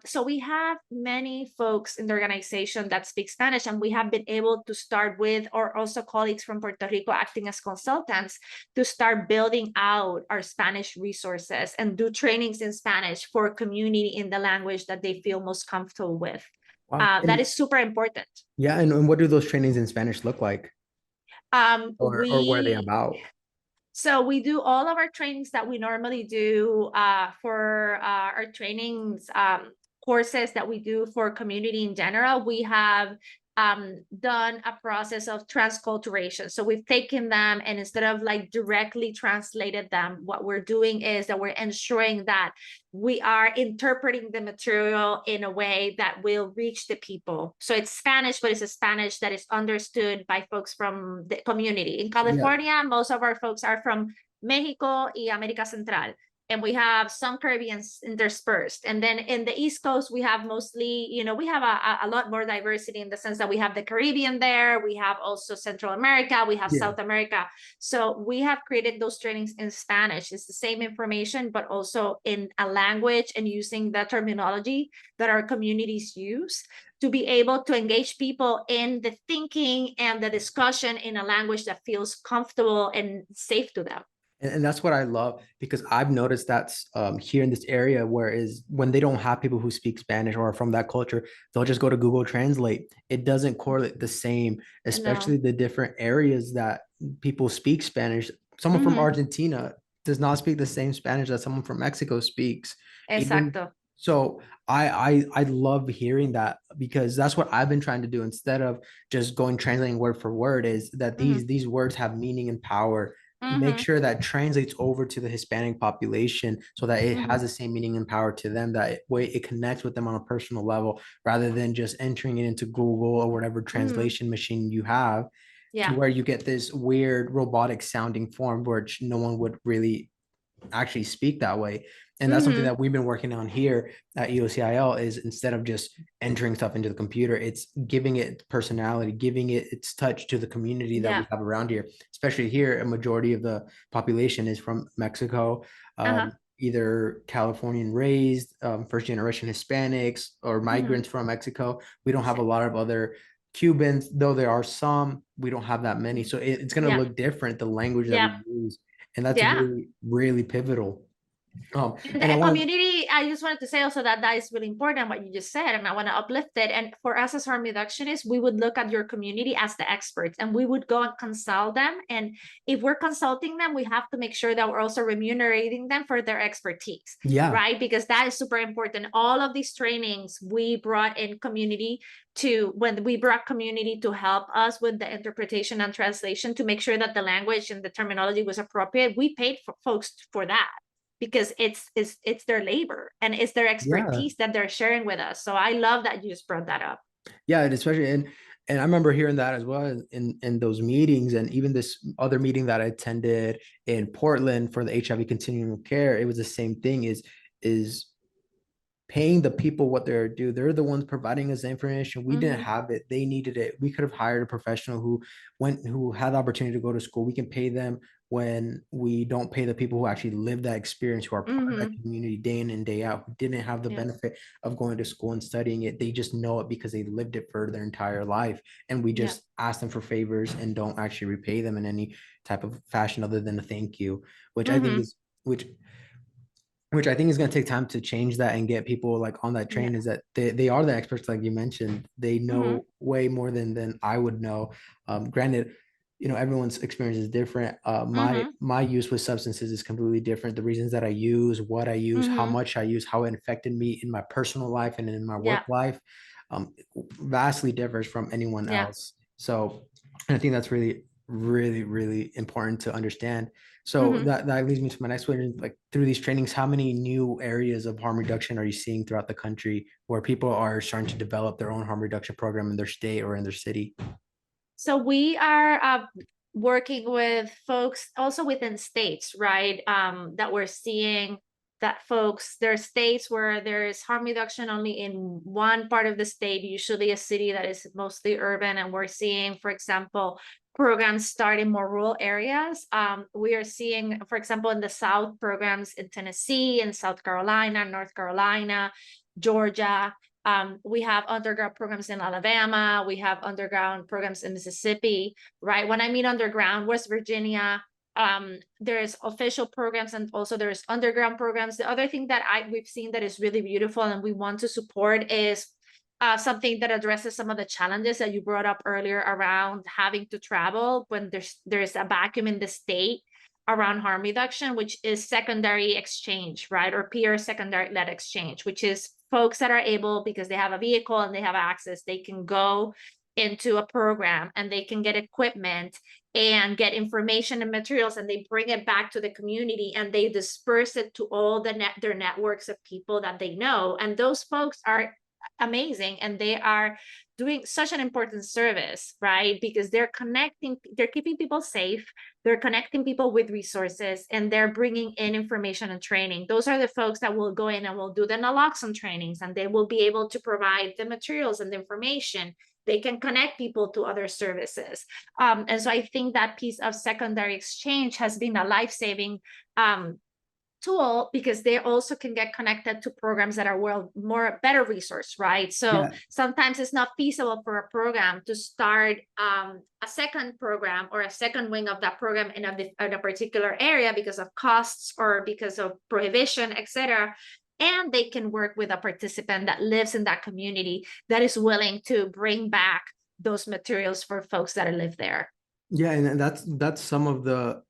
So we have many folks in the organization that speak Spanish, and we have been able to start with, or also colleagues from Puerto Rico acting as consultants, to start building out our Spanish resources and do trainings in Spanish for community in the language that they feel most comfortable with. Wow. That is super important. Yeah, and what do those trainings in Spanish look like? Or what are they about? So we do all of our trainings that we normally do for our trainings, courses that we do for community in general. We have done a process of transculturation. So we've taken them, and instead of like directly translated them, what we're doing is that we're ensuring that we are interpreting the material in a way that will reach the people. So it's Spanish, but it's a Spanish that is understood by folks from the community. In California, most of our folks are from Mexico y America Central. and we have some Caribbeans interspersed. And then in the East Coast, we have mostly, we have a lot more diversity in the sense that we have the Caribbean there, we have also Central America, we have Yeah. South America. So we have created those trainings in Spanish. It's the same information, but also in a language and using the terminology that our communities use to be able to engage people in the thinking and the discussion in a language that feels comfortable and safe to them. And that's what I love, because I've noticed that's here in this area, whereas when they don't have people who speak Spanish or are from that culture, they'll just go to Google Translate. It doesn't correlate the same, especially No. the different areas that people speak Spanish. Someone from Mhm. Argentina does not speak the same Spanish that someone from Mexico speaks. Even Exacto. so, I love hearing that, because that's what I've been trying to do instead of just going translating word for word, is that Mhm. these words have meaning and power. Make Mhm. sure that translates over to the Hispanic population so that it has Mhm. the same meaning and power to them, that way it connects with them on a personal level, rather than just entering it into Google or whatever Mhm. translation machine you have, to Yeah. where you get this weird robotic sounding form, which no one would really actually speak that way. And that's something Mhm. that we've been working on here at EOCIL, is instead of just entering stuff into the computer, it's giving it personality, giving it its touch to the community that we Yeah. have around here. Especially here, a majority of the population is from Mexico, Uh-huh. either Californian raised, first generation Hispanics, or Mhm. migrants from Mexico. We don't have a Sí. lot of other Cubans, though there are some. We don't have that many. So it's going to Yeah. look different, the language that we Yeah. use. And that's Yeah. really, really pivotal. And And I the want community, I just wanted to say also that that is really important what you just said, and I want to uplift it. And for us as harm reductionists, we would look at your community as the experts, and we would go and consult them. And if we're consulting them, we have to make sure that we're also remunerating them for their expertise, yeah, right? Because that is super important. All of these trainings, we brought in community to, when we brought community to help us with the interpretation and translation to make sure that the language and the terminology was appropriate. We paid for folks for that, because it's their labor and it's their yeah, expertise that they're sharing with us. So I love that you just brought that up. yeah, and especially and I remember hearing that as well in those meetings, and even this other meeting that I attended in Portland for the HIV continuum of care. It was the same thing. Is paying the people what they're due. They're the ones providing us the information. We didn't Mm-hmm. have it. They needed it. We could have hired a professional who had the opportunity to go to school. We can pay them when we don't pay the people who actually live that experience, who are part of that Mm-hmm. community day in and day out, who didn't have the Yes. benefit of going to school and studying it. They just know it because they lived it for their entire life. And we Yeah. just ask them for favors and don't actually repay them in any type of fashion other than a thank you, which I think Mm-hmm. is which I think is going to take time to change that and get people like on that Yeah. train, is that they are the experts, like you mentioned. They Mm-hmm. know way more than I would know. Granted, everyone's experience is different. My Mm-hmm. my use with substances is completely different. The reasons that I use, what I use, how Mm-hmm. much I use, how it affected me in my personal life and in my work Yeah. life, vastly differs from anyone Yeah. else. So I think that's really, really, really important to understand. So Mm-hmm. that leads me to my next question. Like, through these trainings, how many new areas of harm reduction are you seeing throughout the country where people are starting to develop their own harm reduction program in their state or in their city? So we are working with folks also within states, right? That we're seeing that folks, there are states where there is harm reduction only in one part of the state, usually a city that is mostly urban. And we're seeing, for example, programs start in more rural areas. We are seeing, for example, in the South, programs in Tennessee, in South Carolina, North Carolina, Georgia. We have underground programs in Alabama. We have underground programs in Mississippi, right? When I mean underground, West Virginia, there's official programs and also there's underground programs. The other thing that we've seen that is really beautiful and we want to support is something that addresses some of the challenges that you brought up earlier around having to travel when there's a vacuum in the state around harm reduction, which is secondary exchange, right? Or peer secondary led exchange, which is folks that are able, because they have a vehicle and they have access, they can go into a program and they can get equipment and get information and materials, and they bring it back to the community and they disperse it to all their networks of people that they know. And those folks are amazing, and they are doing such an important service, right? Because they're keeping people safe, they're connecting people with resources, and they're bringing in information and training. Those are the folks that will go in and will do the naloxone trainings, and they will be able to provide the materials and the information. They can connect people to other services. And so I think that piece of secondary exchange has been a life-saving tool, because they also can get connected to programs that are better resource, right? So Yeah. sometimes it's not feasible for a program to start a second program or a second wing of that program in a particular area because of costs or because of prohibition, etc. And they can work with a participant that lives in that community that is willing to bring back those materials for folks that live there. Yeah, and that's some of the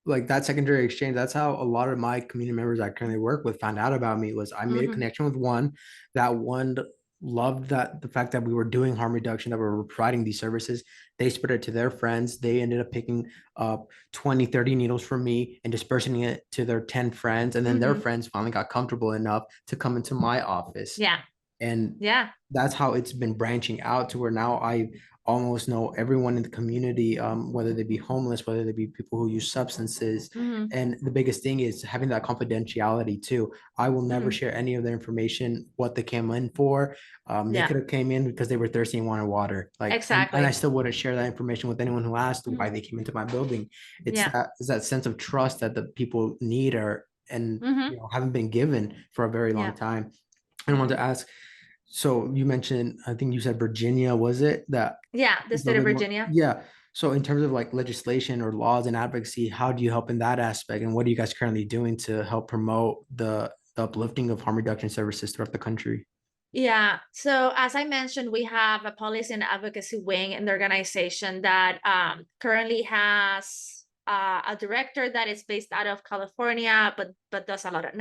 like that secondary exchange. That's how a lot of my community members I currently work with found out about me. Was I made a connection with one, that one loved that the fact that we were doing harm reduction, that we were providing these services. They spread it to their friends. They ended up picking up 20, 30 needles from me and dispersing it to their 10 friends. And then their friends finally got comfortable enough to come into my office. Yeah. And Yeah. that's how it's been branching out to where now I almost know everyone in the community, whether they be homeless, whether they be people who use substances. And the biggest thing is having that confidentiality too. I will never share any of their information, what they came in for. They Yeah. could have came in because they were thirsty and wanted water. Like, Exactly. and I still wouldn't share that information with anyone who asked why they came into my building. It's Yeah. that sense of trust that the people need and you know, haven't been given for a very long Yeah. time. And I wanted to ask, so you mentioned, I think you said Virginia, was it that? Yeah, the state of Virginia. Yeah. So in terms of like legislation or laws and advocacy, how do you help in that aspect? And what are you guys currently doing to help promote the uplifting of harm reduction services throughout the country? Yeah. So as I mentioned, we have a policy and advocacy wing in the organization that currently has a director that is based out of California, but does a lot of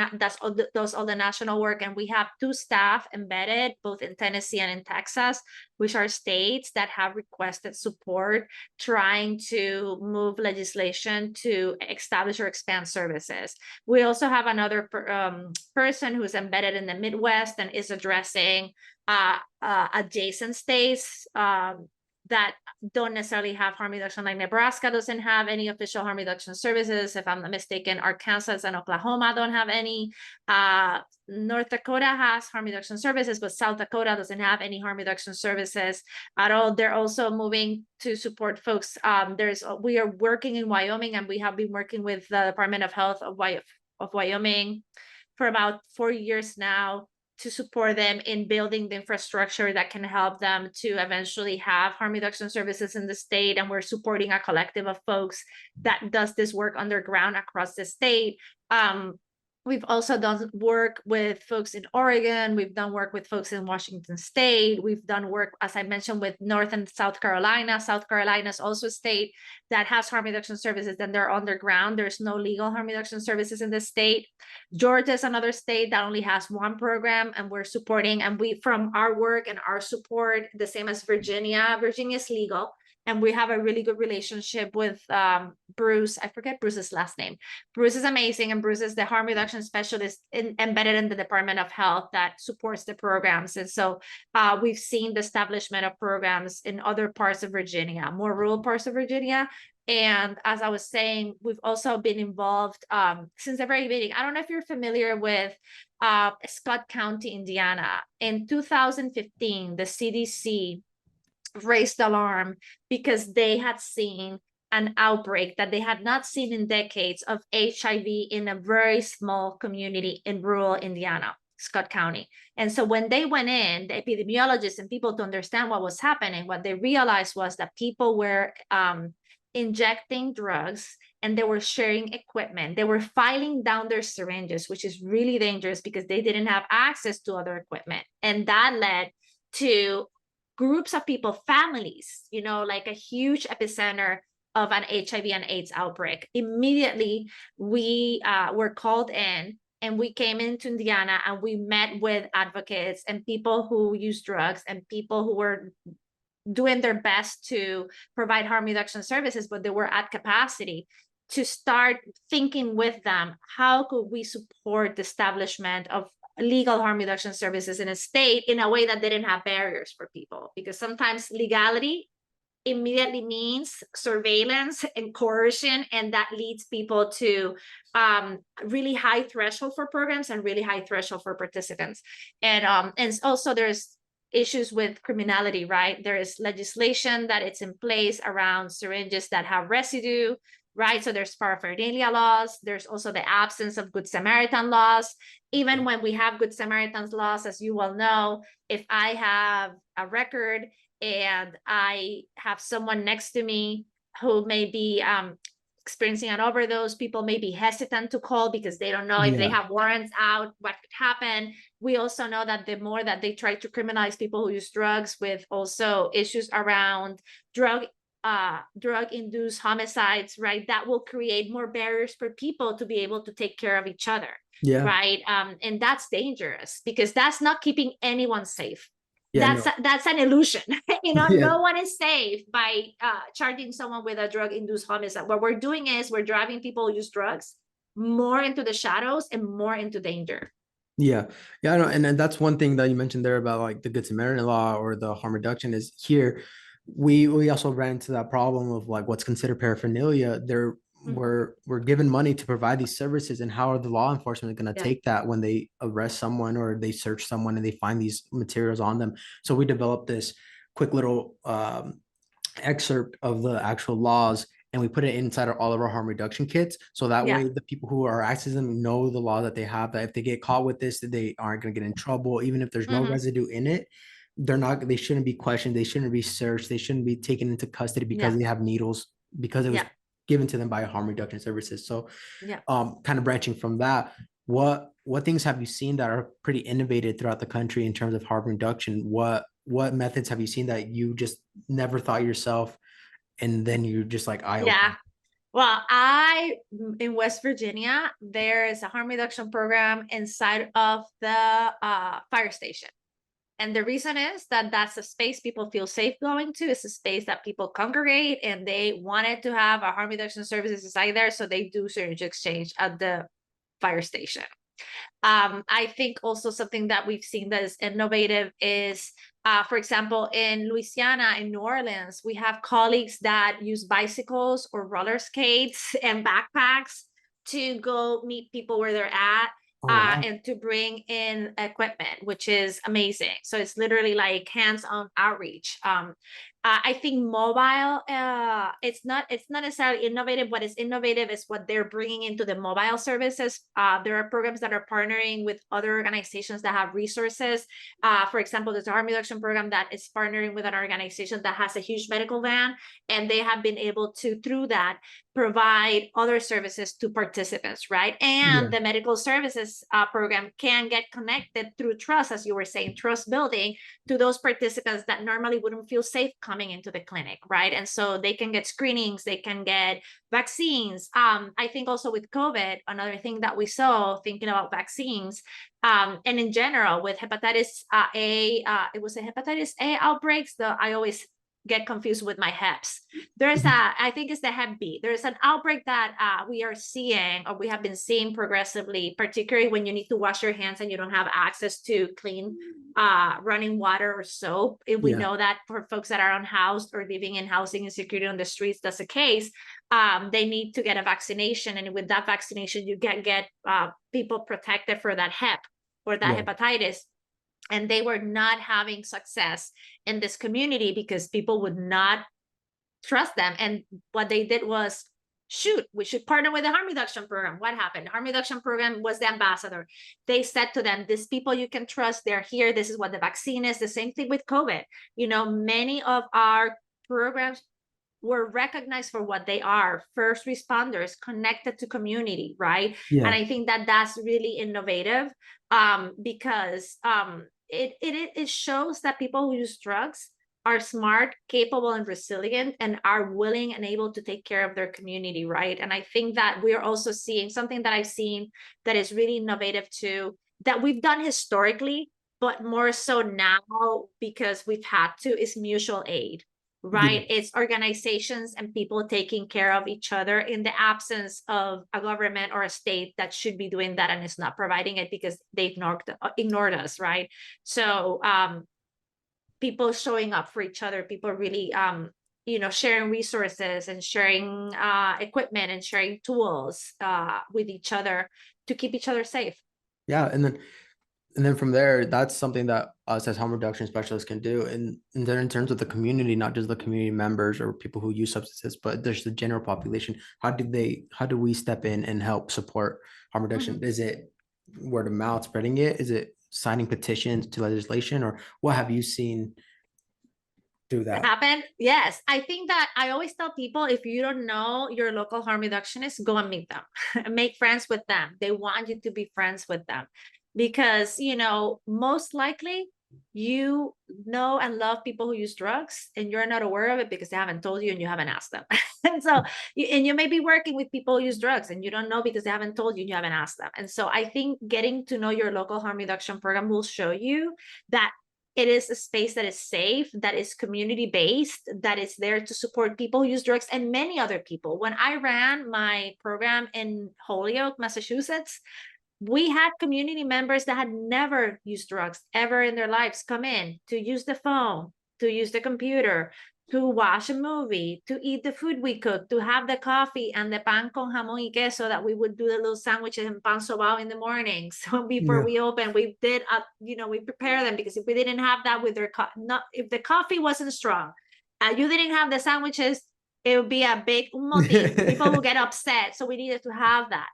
does all the national work. And we have 2 staff embedded both in Tennessee and in Texas, which are states that have requested support trying to move legislation to establish or expand services. We also have another person who's embedded in the Midwest and is addressing adjacent states that don't necessarily have harm reduction. Like Nebraska doesn't have any official harm reduction services. If I'm not mistaken, Arkansas and Oklahoma don't have any. North Dakota has harm reduction services, but South Dakota doesn't have any harm reduction services at all. They're also moving to support folks. We are working in Wyoming, and we have been working with the Department of Health of Wyoming for about 4 years now to support them in building the infrastructure that can help them to eventually have harm reduction services in the state. And we're supporting a collective of folks that does this work underground across the state. We've also done work with folks in Oregon. We've done work with folks in Washington State. We've done work, as I mentioned, with North and South Carolina. South Carolina is also a state that has harm reduction services, and they're underground. There's no legal harm reduction services in the state. Georgia is another state that only has 1 program, and we're supporting, and we, from our work and our support, the same as Virginia. Virginia is legal, and we have a really good relationship with Bruce. I forget Bruce's last name. Bruce is amazing, and Bruce is the harm reduction specialist embedded in the Department of Health that supports the programs. And so we've seen the establishment of programs in other parts of Virginia, more rural parts of Virginia. And as I was saying, we've also been involved since the very beginning. I don't know if you're familiar with Scott County, Indiana. In 2015, the CDC raised alarm because they had seen an outbreak that they had not seen in decades of HIV in a very small community in rural Indiana, Scott County. And so when they went in, the epidemiologists and people, to understand what was happening, what they realized was that people were injecting drugs, and they were sharing equipment. They were filing down their syringes, which is really dangerous because they didn't have access to other equipment. And that led to groups of people, families, like a huge epicenter of an HIV and AIDS outbreak. Immediately, we were called in, and we came into Indiana, and we met with advocates and people who use drugs and people who were doing their best to provide harm reduction services, but they were at capacity, to start thinking with them, how could we support the establishment of legal harm reduction services in a state in a way that didn't have barriers for people, because sometimes legality immediately means surveillance and coercion, and that leads people to really high threshold for programs and really high threshold for participants. And also there's issues with criminality, right? There is legislation that it's in place around syringes that have residue, right? So there's paraphernalia laws. There's also the absence of Good Samaritan laws. Even when we have Good Samaritan laws, as you well know, if I have a record and I have someone next to me who may be experiencing an overdose, people may be hesitant to call because they don't know if they have warrants out, what could happen. We also know that the more that they try to criminalize people who use drugs, with also issues around drug-induced homicides, right, that will create more barriers for people to be able to take care of each other, right? And that's dangerous because that's not keeping anyone safe. That's an illusion. No one is safe by charging someone with a drug-induced homicide. What we're doing is we're driving people who use drugs more into the shadows and more into danger. I know. And that's one thing that you mentioned there about like the Good Samaritan law or the harm reduction is here. We also ran into that problem of like what's considered paraphernalia. We're given money to provide these services, and how are the law enforcement going to take that when they arrest someone or they search someone and they find these materials on them? So we developed this quick little excerpt of the actual laws, and we put it inside of all of our harm reduction kits. So that way the people who are accessing them know the law that they have, that if they get caught with this, that they aren't going to get in trouble. Even if there's no residue in it, they shouldn't be questioned. They shouldn't be searched. They shouldn't be taken into custody because they have needles, because it was given to them by harm reduction services. So kind of branching from that, what things have you seen that are pretty innovative throughout the country in terms of harm reduction? What methods have you seen that you just never thought yourself, and then you're just like, well, in West Virginia, there is a harm reduction program inside of the fire station. And the reason is that that's a space people feel safe going to. It's a space that people congregate, and they wanted to have a harm reduction services inside there. So they do syringe exchange at the fire station. I think also something that we've seen that is innovative is, for example, in Louisiana, in New Orleans, we have colleagues that use bicycles or roller skates and backpacks to go meet people where they're at. And to bring in equipment, which is amazing. So it's literally like hands-on outreach. I think mobile, it's not necessarily innovative. What is innovative is what they're bringing into the mobile services. There are programs that are partnering with other organizations that have resources. For example, there's a harm reduction program that is partnering with an organization that has a huge medical van, and they have been able to, through that, provide other services to participants, right? And the medical services program can get connected through trust, as you were saying, trust building, to those participants that normally wouldn't feel safe coming into the clinic, right? And so they can get screenings, they can get vaccines. I think also with COVID, another thing that we saw, thinking about vaccines, and in general with hepatitis A, it was a hepatitis A outbreaks. I always get confused with my heps. There's I think it's the hep B. There's an outbreak that we are seeing, or we have been seeing progressively, particularly when you need to wash your hands and you don't have access to clean running water or soap. We know that for folks that are unhoused or living in housing insecurity on the streets, that's the case. They need to get a vaccination, and with that vaccination, you get people protected for that hep or that hepatitis. And they were not having success in this community because people would not trust them. And what they did was, shoot, we should partner with the harm reduction program. What happened? The harm reduction program was the ambassador. They said to them, these people you can trust, they're here. This is what the vaccine is. The same thing with COVID. Many of our programs were recognized for what they are, first responders connected to community, right? And I think that that's really innovative, because it shows that people who use drugs are smart, capable, and resilient, and are willing and able to take care of their community, right? And I think that we're also seeing something that I've seen that is really innovative too, that we've done historically, but more so now because we've had to, is mutual aid. right? It's organizations and people taking care of each other in the absence of a government or a state that should be doing that and is not providing it because they ignored us, right? So people showing up for each other, people really sharing resources and sharing equipment and sharing tools with each other to keep each other safe. Yeah, and then from there, that's something that us as harm reduction specialists can do. And then in terms of the community, not just the community members or people who use substances, but there's the general population. How do we step in and help support harm reduction? Mhm. Is it word of mouth spreading it? Is it signing petitions to legislation, or what have you seen do that? Happen? Yes. I think that I always tell people, if you don't know your local harm reductionist, go and meet them. Make friends with them. They want you to be friends with them because, most likely you know and love people who use drugs and you're not aware of it because they haven't told you and you haven't asked them. And so, and you may be working with people who use drugs and you don't know because they haven't told you and you haven't asked them. And so I think getting to know your local harm reduction program will show you that it is a space that is safe, that is community based, that is there to support people who use drugs and many other people. When I ran my program in Holyoke, Massachusetts, we had community members that had never used drugs ever in their lives come in to use the phone, to use the computer, to watch a movie, to eat the food we cooked, to have the coffee and the pan con jamón y queso that we would do the little sandwiches and pan sobao in the mornings. So before Yeah. we open, we did, we prepare them because if we didn't have that with if the coffee wasn't strong, you didn't have the sandwiches, it would be a big motín. People will get upset. So we needed to have that.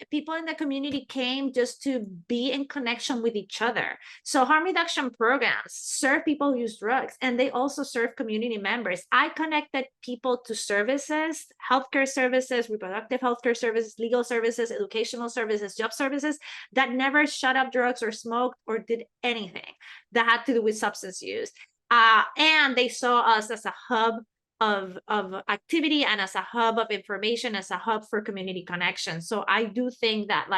People in the community came just to be in connection with each other. So harm reduction programs serve people who use drugs and they also serve community members. I connected people to services, healthcare services, reproductive healthcare services, legal services, educational services, job services that never shut up drugs or smoked or did anything that had to do with substance use. And they saw us as a hub of activity and as a hub of information, as a hub for community connection. So I do think that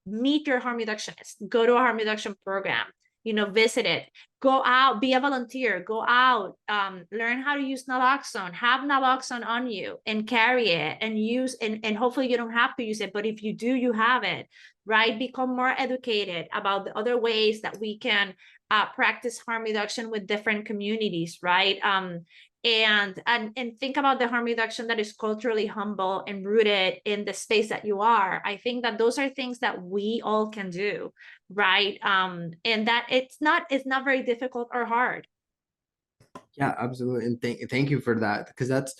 meet your harm reductionist, go to a harm reduction program, visit it, go out, be a volunteer, go out, learn how to use naloxone, have naloxone on you and carry it and use, and hopefully you don't have to use it, but if you do, you have it, right? Become more educated about the other ways that we can practice harm reduction with different communities, right? And think about the harm reduction that is culturally humble and rooted in the space that you are. I think that those are things that we all can do, right? And that it's not very difficult or hard. Yeah, absolutely. And thank you for that. Because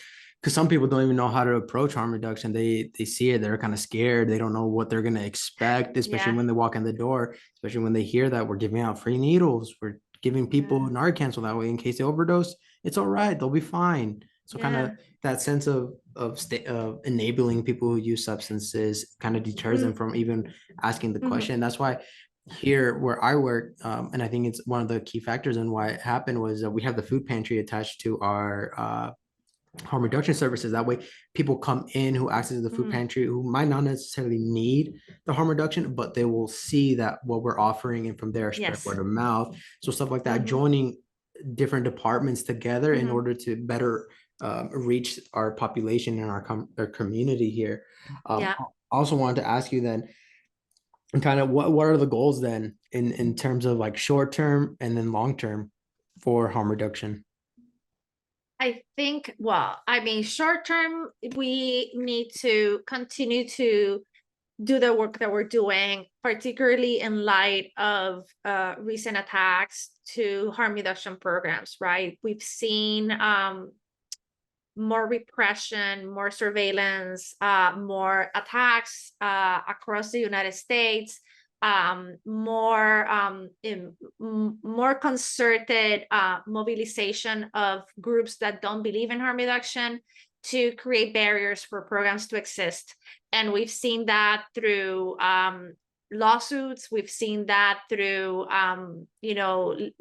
some people don't even know how to approach harm reduction. They see it, they're kind of scared. They don't know what they're gonna expect, especially Yeah. when they walk in the door, especially when they hear that we're giving out free needles, we're giving people Narcan so that way in case they overdose, it's all right, they'll be fine. So kind of that sense of enabling people who use substances kind of deters them from even asking the question. That's why here where I work, and I think it's one of the key factors in why it happened was that we have the food pantry attached to our harm reduction services. That way, people come in who access the food pantry who might not necessarily need the harm reduction, but they will see that what we're offering, and from there spread word of mouth. So stuff like that, joining different departments together in order to better reach our population and our community here. I also wanted to ask you then, and kind of what are the goals then in terms of like short term and then long term for harm reduction? I think, well, I mean, short term, we need to continue to do the work that we're doing, particularly in light of recent attacks to harm reduction programs, right? We've seen more repression, more surveillance, more attacks across the United States, more concerted mobilization of groups that don't believe in harm reduction to create barriers for programs to exist. And we've seen that through lawsuits. We've seen that through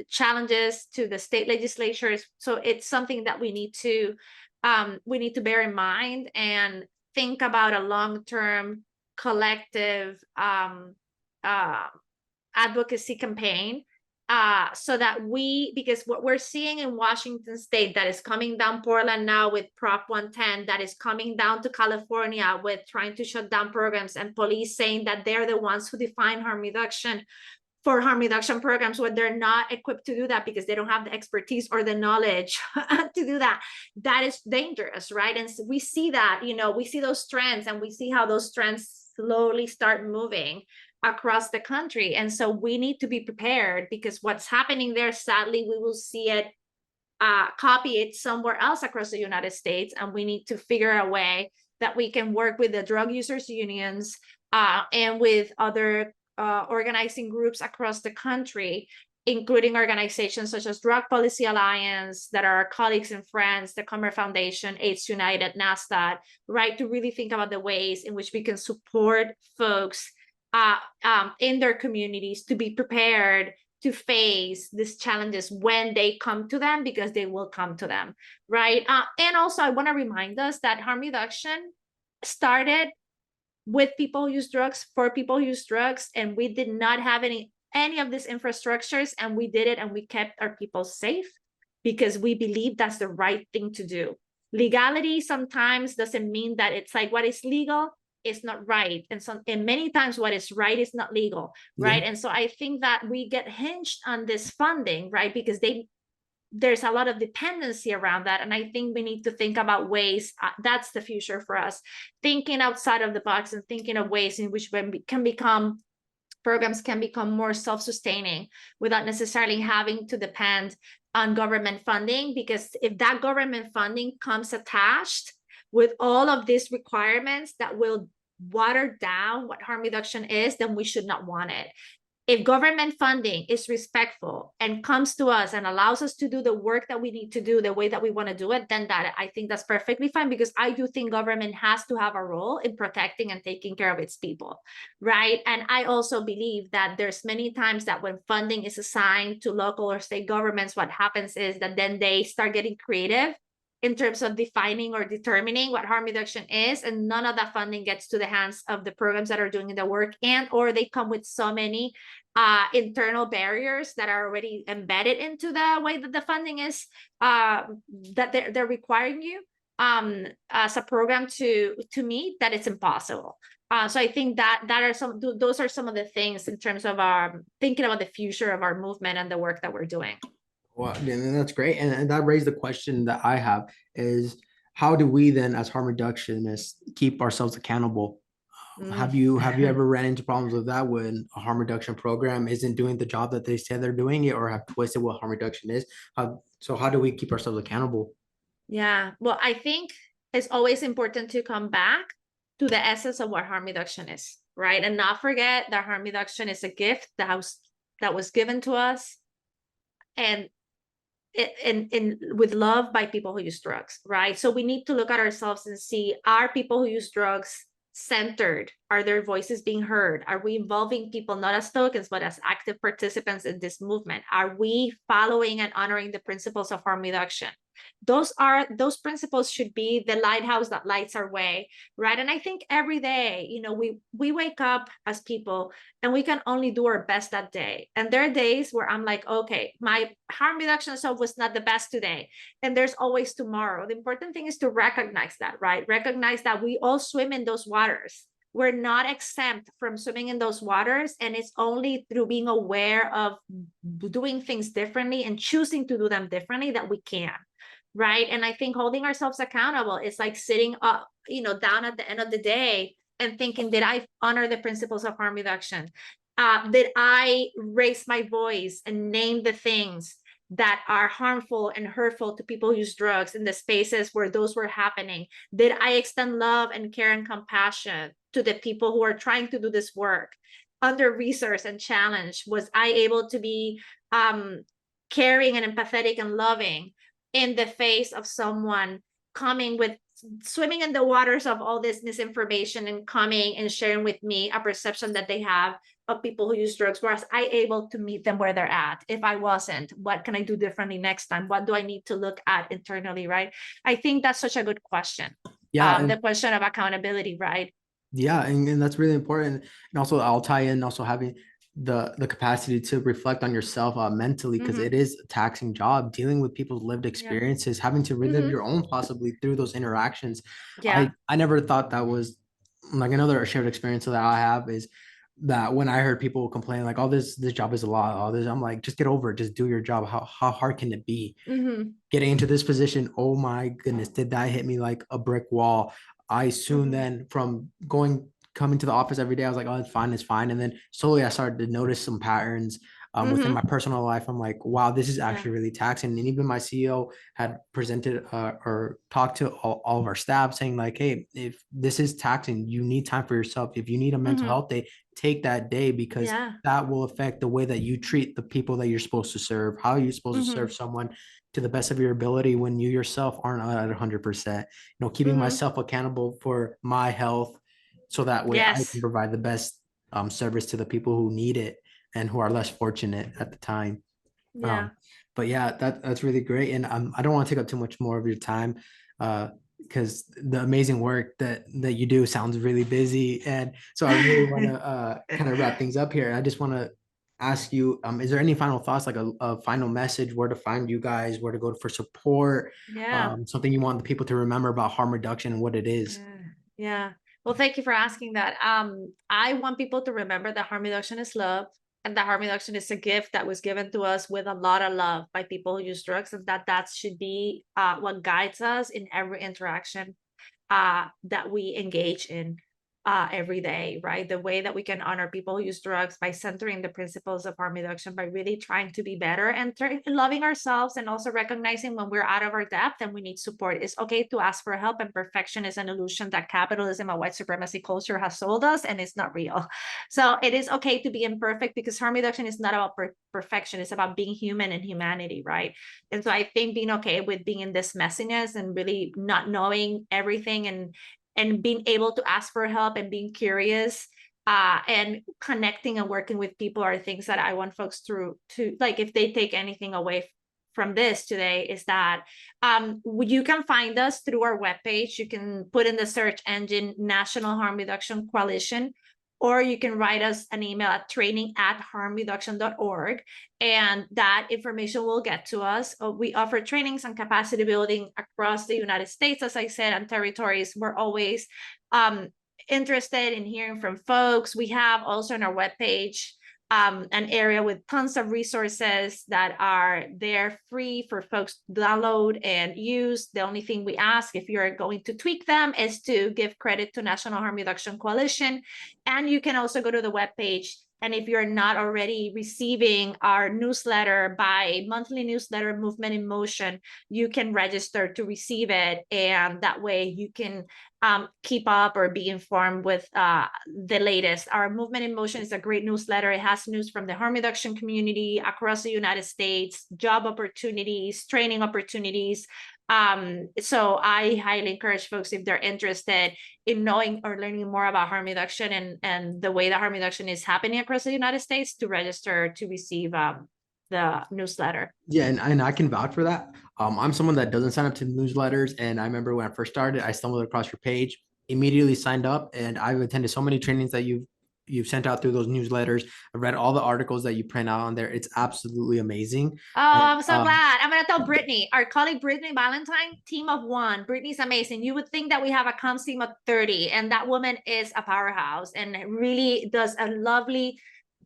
challenges to the state legislatures. So it's something that we need to bear in mind and think about a long-term collective advocacy campaign so that because what we're seeing in Washington State that is coming down Portland now with Prop 110, that is coming down to California with trying to shut down programs, and police saying that they're the ones who define harm reduction programs when they're not equipped to do that because they don't have the expertise or the knowledge to do that. That is dangerous, right? And so we see that, we see those trends, and we see how those trends slowly start moving across the country. And so we need to be prepared, because what's happening there, sadly, we will see it copy it somewhere else across the United States. And we need to figure a way that we can work with the drug users unions and with other organizing groups across the country, including organizations such as Drug Policy Alliance, that are our colleagues and friends, the Comer Foundation, AIDS United, NASTAD, right, to really think about the ways in which we can support folks in their communities to be prepared to face these challenges when they come to them, because they will come to them, right? And also, I want to remind us that harm reduction started with people who use drugs, for people who use drugs, and we did not have any of these infrastructures, and we did it, and we kept our people safe because we believe that's the right thing to do. Legality sometimes doesn't mean that it's like what is legal is not right, and many times what is right is not legal, right? And so I think that we get hinged on this funding, right, because there's a lot of dependency around that. And I think we need to think about ways, that's the future for us, thinking outside of the box and thinking of ways in which programs can become more self-sustaining without necessarily having to depend on government funding. Because if that government funding comes attached with all of these requirements that will water down what harm reduction is, then we should not want it. If government funding is respectful and comes to us and allows us to do the work that we need to do the way that we want to do it, then I think that's perfectly fine, because I do think government has to have a role in protecting and taking care of its people, right? And I also believe that there's many times that when funding is assigned to local or state governments, what happens is that then they start getting creative in terms of defining or determining what harm reduction is, and none of that funding gets to the hands of the programs that are doing the work, or they come with so many internal barriers that are already embedded into the way that the funding is, that they're requiring you as a program to meet, that it's impossible. So I think those are some of the things in terms of thinking about the future of our movement and the work that we're doing. Well, and that's great. And that raised the question that I have is, how do we then, as harm reductionists, keep ourselves accountable? Have you ever ran into problems with that when a harm reduction program isn't doing the job that they say they're doing it, or have twisted what harm reduction is? So how do we keep ourselves accountable? Yeah, well, I think it's always important to come back to the essence of what harm reduction is, right? And not forget that harm reduction is a gift that was given to us, and with love by people who use drugs, right? So we need to look at ourselves and see, are people who use drugs centered? Are their voices being heard? Are we involving people not as tokens but as active participants in this movement? Are we following and honoring the principles of harm reduction? Those principles should be the lighthouse that lights our way, right? And I think every day, we wake up as people and we can only do our best that day. And there are days where I'm like, okay, my harm reduction self was not the best today, and there's always tomorrow. The important thing is to recognize that, right? Recognize that we all swim in those waters. We're not exempt from swimming in those waters, and it's only through being aware of doing things differently and choosing to do them differently that we can, right? And I think holding ourselves accountable is like sitting up, down at the end of the day and thinking, did I honor the principles of harm reduction? Did I raise my voice and name the things that are harmful and hurtful to people who use drugs in the spaces where those were happening? Did I extend love and care and compassion to the people who are trying to do this work under resource and challenge? Was I able to be caring and empathetic and loving in the face of someone swimming in the waters of all this misinformation and coming and sharing with me a perception that they have of people who use drugs? Was I able to meet them where they're at? If I wasn't, what can I do differently next time? What do I need to look at internally, right? I think that's such a good question. Yeah, the question of accountability, right? Yeah, and that's really important. And also I'll tie in also having the capacity to reflect on yourself mentally, because Mm-hmm. it is a taxing job dealing with people's lived Yeah. experiences, having to relive Mm-hmm. your own possibly through those interactions. Yeah. I never thought that was like another shared experience that I have is that when I heard people complain like, oh, this job is a lot, all this, I'm like, just get over it, just do your job. How hard can it be? Mm-hmm. Getting into this position, oh my goodness, did that hit me like a brick wall. I soon Mm-hmm. then from coming to the office every day, I was like, oh, it's fine, it's fine. And then slowly I started to notice some patterns within my Mm-hmm. personal life. I'm like, wow, this is Yeah. actually really taxing. And even my CEO had presented or talked to all of our staff saying like, hey, if this is taxing, you need time for yourself. If you need a mental Mm-hmm. health day, take that day, because Yeah. that will affect the way that you treat the people that you're supposed to serve. How are you supposed to Mm-hmm. serve someone to the best of your ability when you yourself aren't at 100%? Keeping Mm-hmm. myself accountable for my health, so that way I can Yes. provide the best service to the people who need it and who are less fortunate at the time. Yeah. Um, but yeah, that's really great. And I don't want to take up too much more of your time, because the amazing work that you do sounds really busy. And so I really want to kind of wrap things up here. I just want to ask you, is there any final thoughts, like a final message, where to find you guys, where to go for support, Yeah. something you want the people to remember about harm reduction and what it is? Yeah. Yeah. Well, thank you for asking that. I want people to remember that harm reduction is love, and that harm reduction is a gift that was given to us with a lot of love by people who use drugs, and that should be what guides us in every interaction that we engage in every day, right? The way that we can honor people who use drugs by centering the principles of harm reduction, by really trying to be better and loving ourselves, and also recognizing when we're out of our depth and we need support. It's okay to ask for help, and perfection is an illusion that capitalism and white supremacy culture has sold us, and it's not real. So it is okay to be imperfect, because harm reduction is not about perfection. It's about being human and humanity, right? And so I think being okay with being in this messiness and really not knowing everything, and being able to ask for help and being curious and connecting and working with people are things that I want folks to like, if they take anything away from this today, is that you can find us through our webpage. You can put in the search engine National Harm Reduction Coalition, or you can write us an email at training@harmreduction.org, and that information will get to us. We offer trainings and capacity building across the United States, as I said, and territories. We're always interested in hearing from folks. We have also on our webpage an area with tons of resources that are there free for folks to download and use. The only thing we ask, if you're going to tweak them, is to give credit to National Harm Reduction Coalition. And you can also go to the webpage, and if you're not already receiving our newsletter, by monthly newsletter Movement in Motion, you can register to receive it, and that way you can keep up or be informed with the latest. Our Movement in Motion is a great newsletter. It has news from the harm reduction community across the United States, job opportunities, training opportunities. So I highly encourage folks, if they're interested in knowing or learning more about harm reduction and the way that harm reduction is happening across the United States, to register to receive the newsletter. Yeah, and I can vouch for that. I'm someone that doesn't sign up to newsletters, and I remember when I first started, I stumbled across your page, immediately signed up, and I've attended so many trainings that you've sent out through those newsletters. I've read all the articles that you print out on there. It's absolutely amazing. Oh, And I'm so glad. I'm going to tell Brittany, our colleague Brittany Valentine, team of one. Brittany's amazing. You would think that we have a comms team of 30, and that woman is a powerhouse and really does a lovely,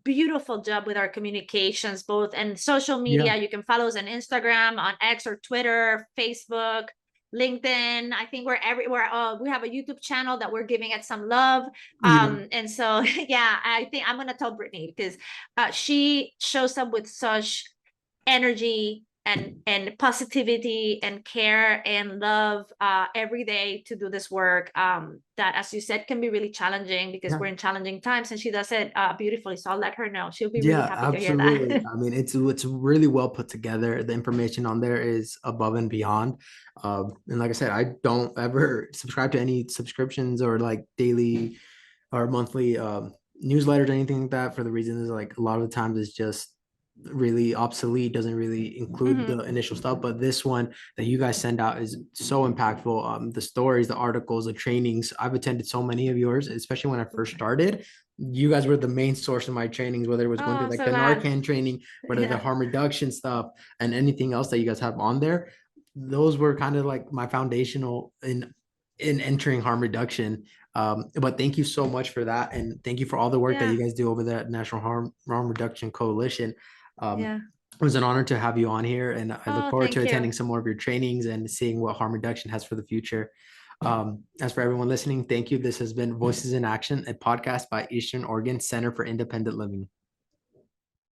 beautiful job with our communications, both in social yeah, media. You can follow us on Instagram, on X or Twitter, Facebook, LinkedIn. I think we're everywhere. We have a YouTube channel that we're giving it some love. yeah. And so, yeah, I think I'm going to tell Brittany, because she shows up with such energy and positivity and care and love every day to do this work that, as you said, can be really challenging, because Yeah. we're in challenging times, and she does it beautifully. So I'll let her know. She'll be really Yeah, happy to hear absolutely. that. I mean, it's really well put together. The information on there is above and beyond. And like I said, I don't ever subscribe to any subscriptions or like daily or monthly newsletters or anything like that, for the reason is like a lot of the times it's just really obsolete, doesn't really include the initial stuff, but this one that you guys send out is so impactful. The stories, the articles, the trainings, I've attended so many of yours, especially when I first started. You guys were the main source of my trainings, whether it was going Oh, through I'm like so the glad. Narcan training, whether the Yeah. harm reduction stuff and anything else that you guys have on there. Those were kind of like my foundational in entering harm reduction. But thank you so much for that, and thank you for all the work that Yeah. you guys do over the National Harm Reduction Coalition. Yeah. It was an honor to have you on here, and I look Oh, forward to thank you. attending some more of your trainings and seeing what harm reduction has for the future. As for everyone listening, thank you. This has been Voices in Action, a podcast by Eastern Oregon Center for Independent Living.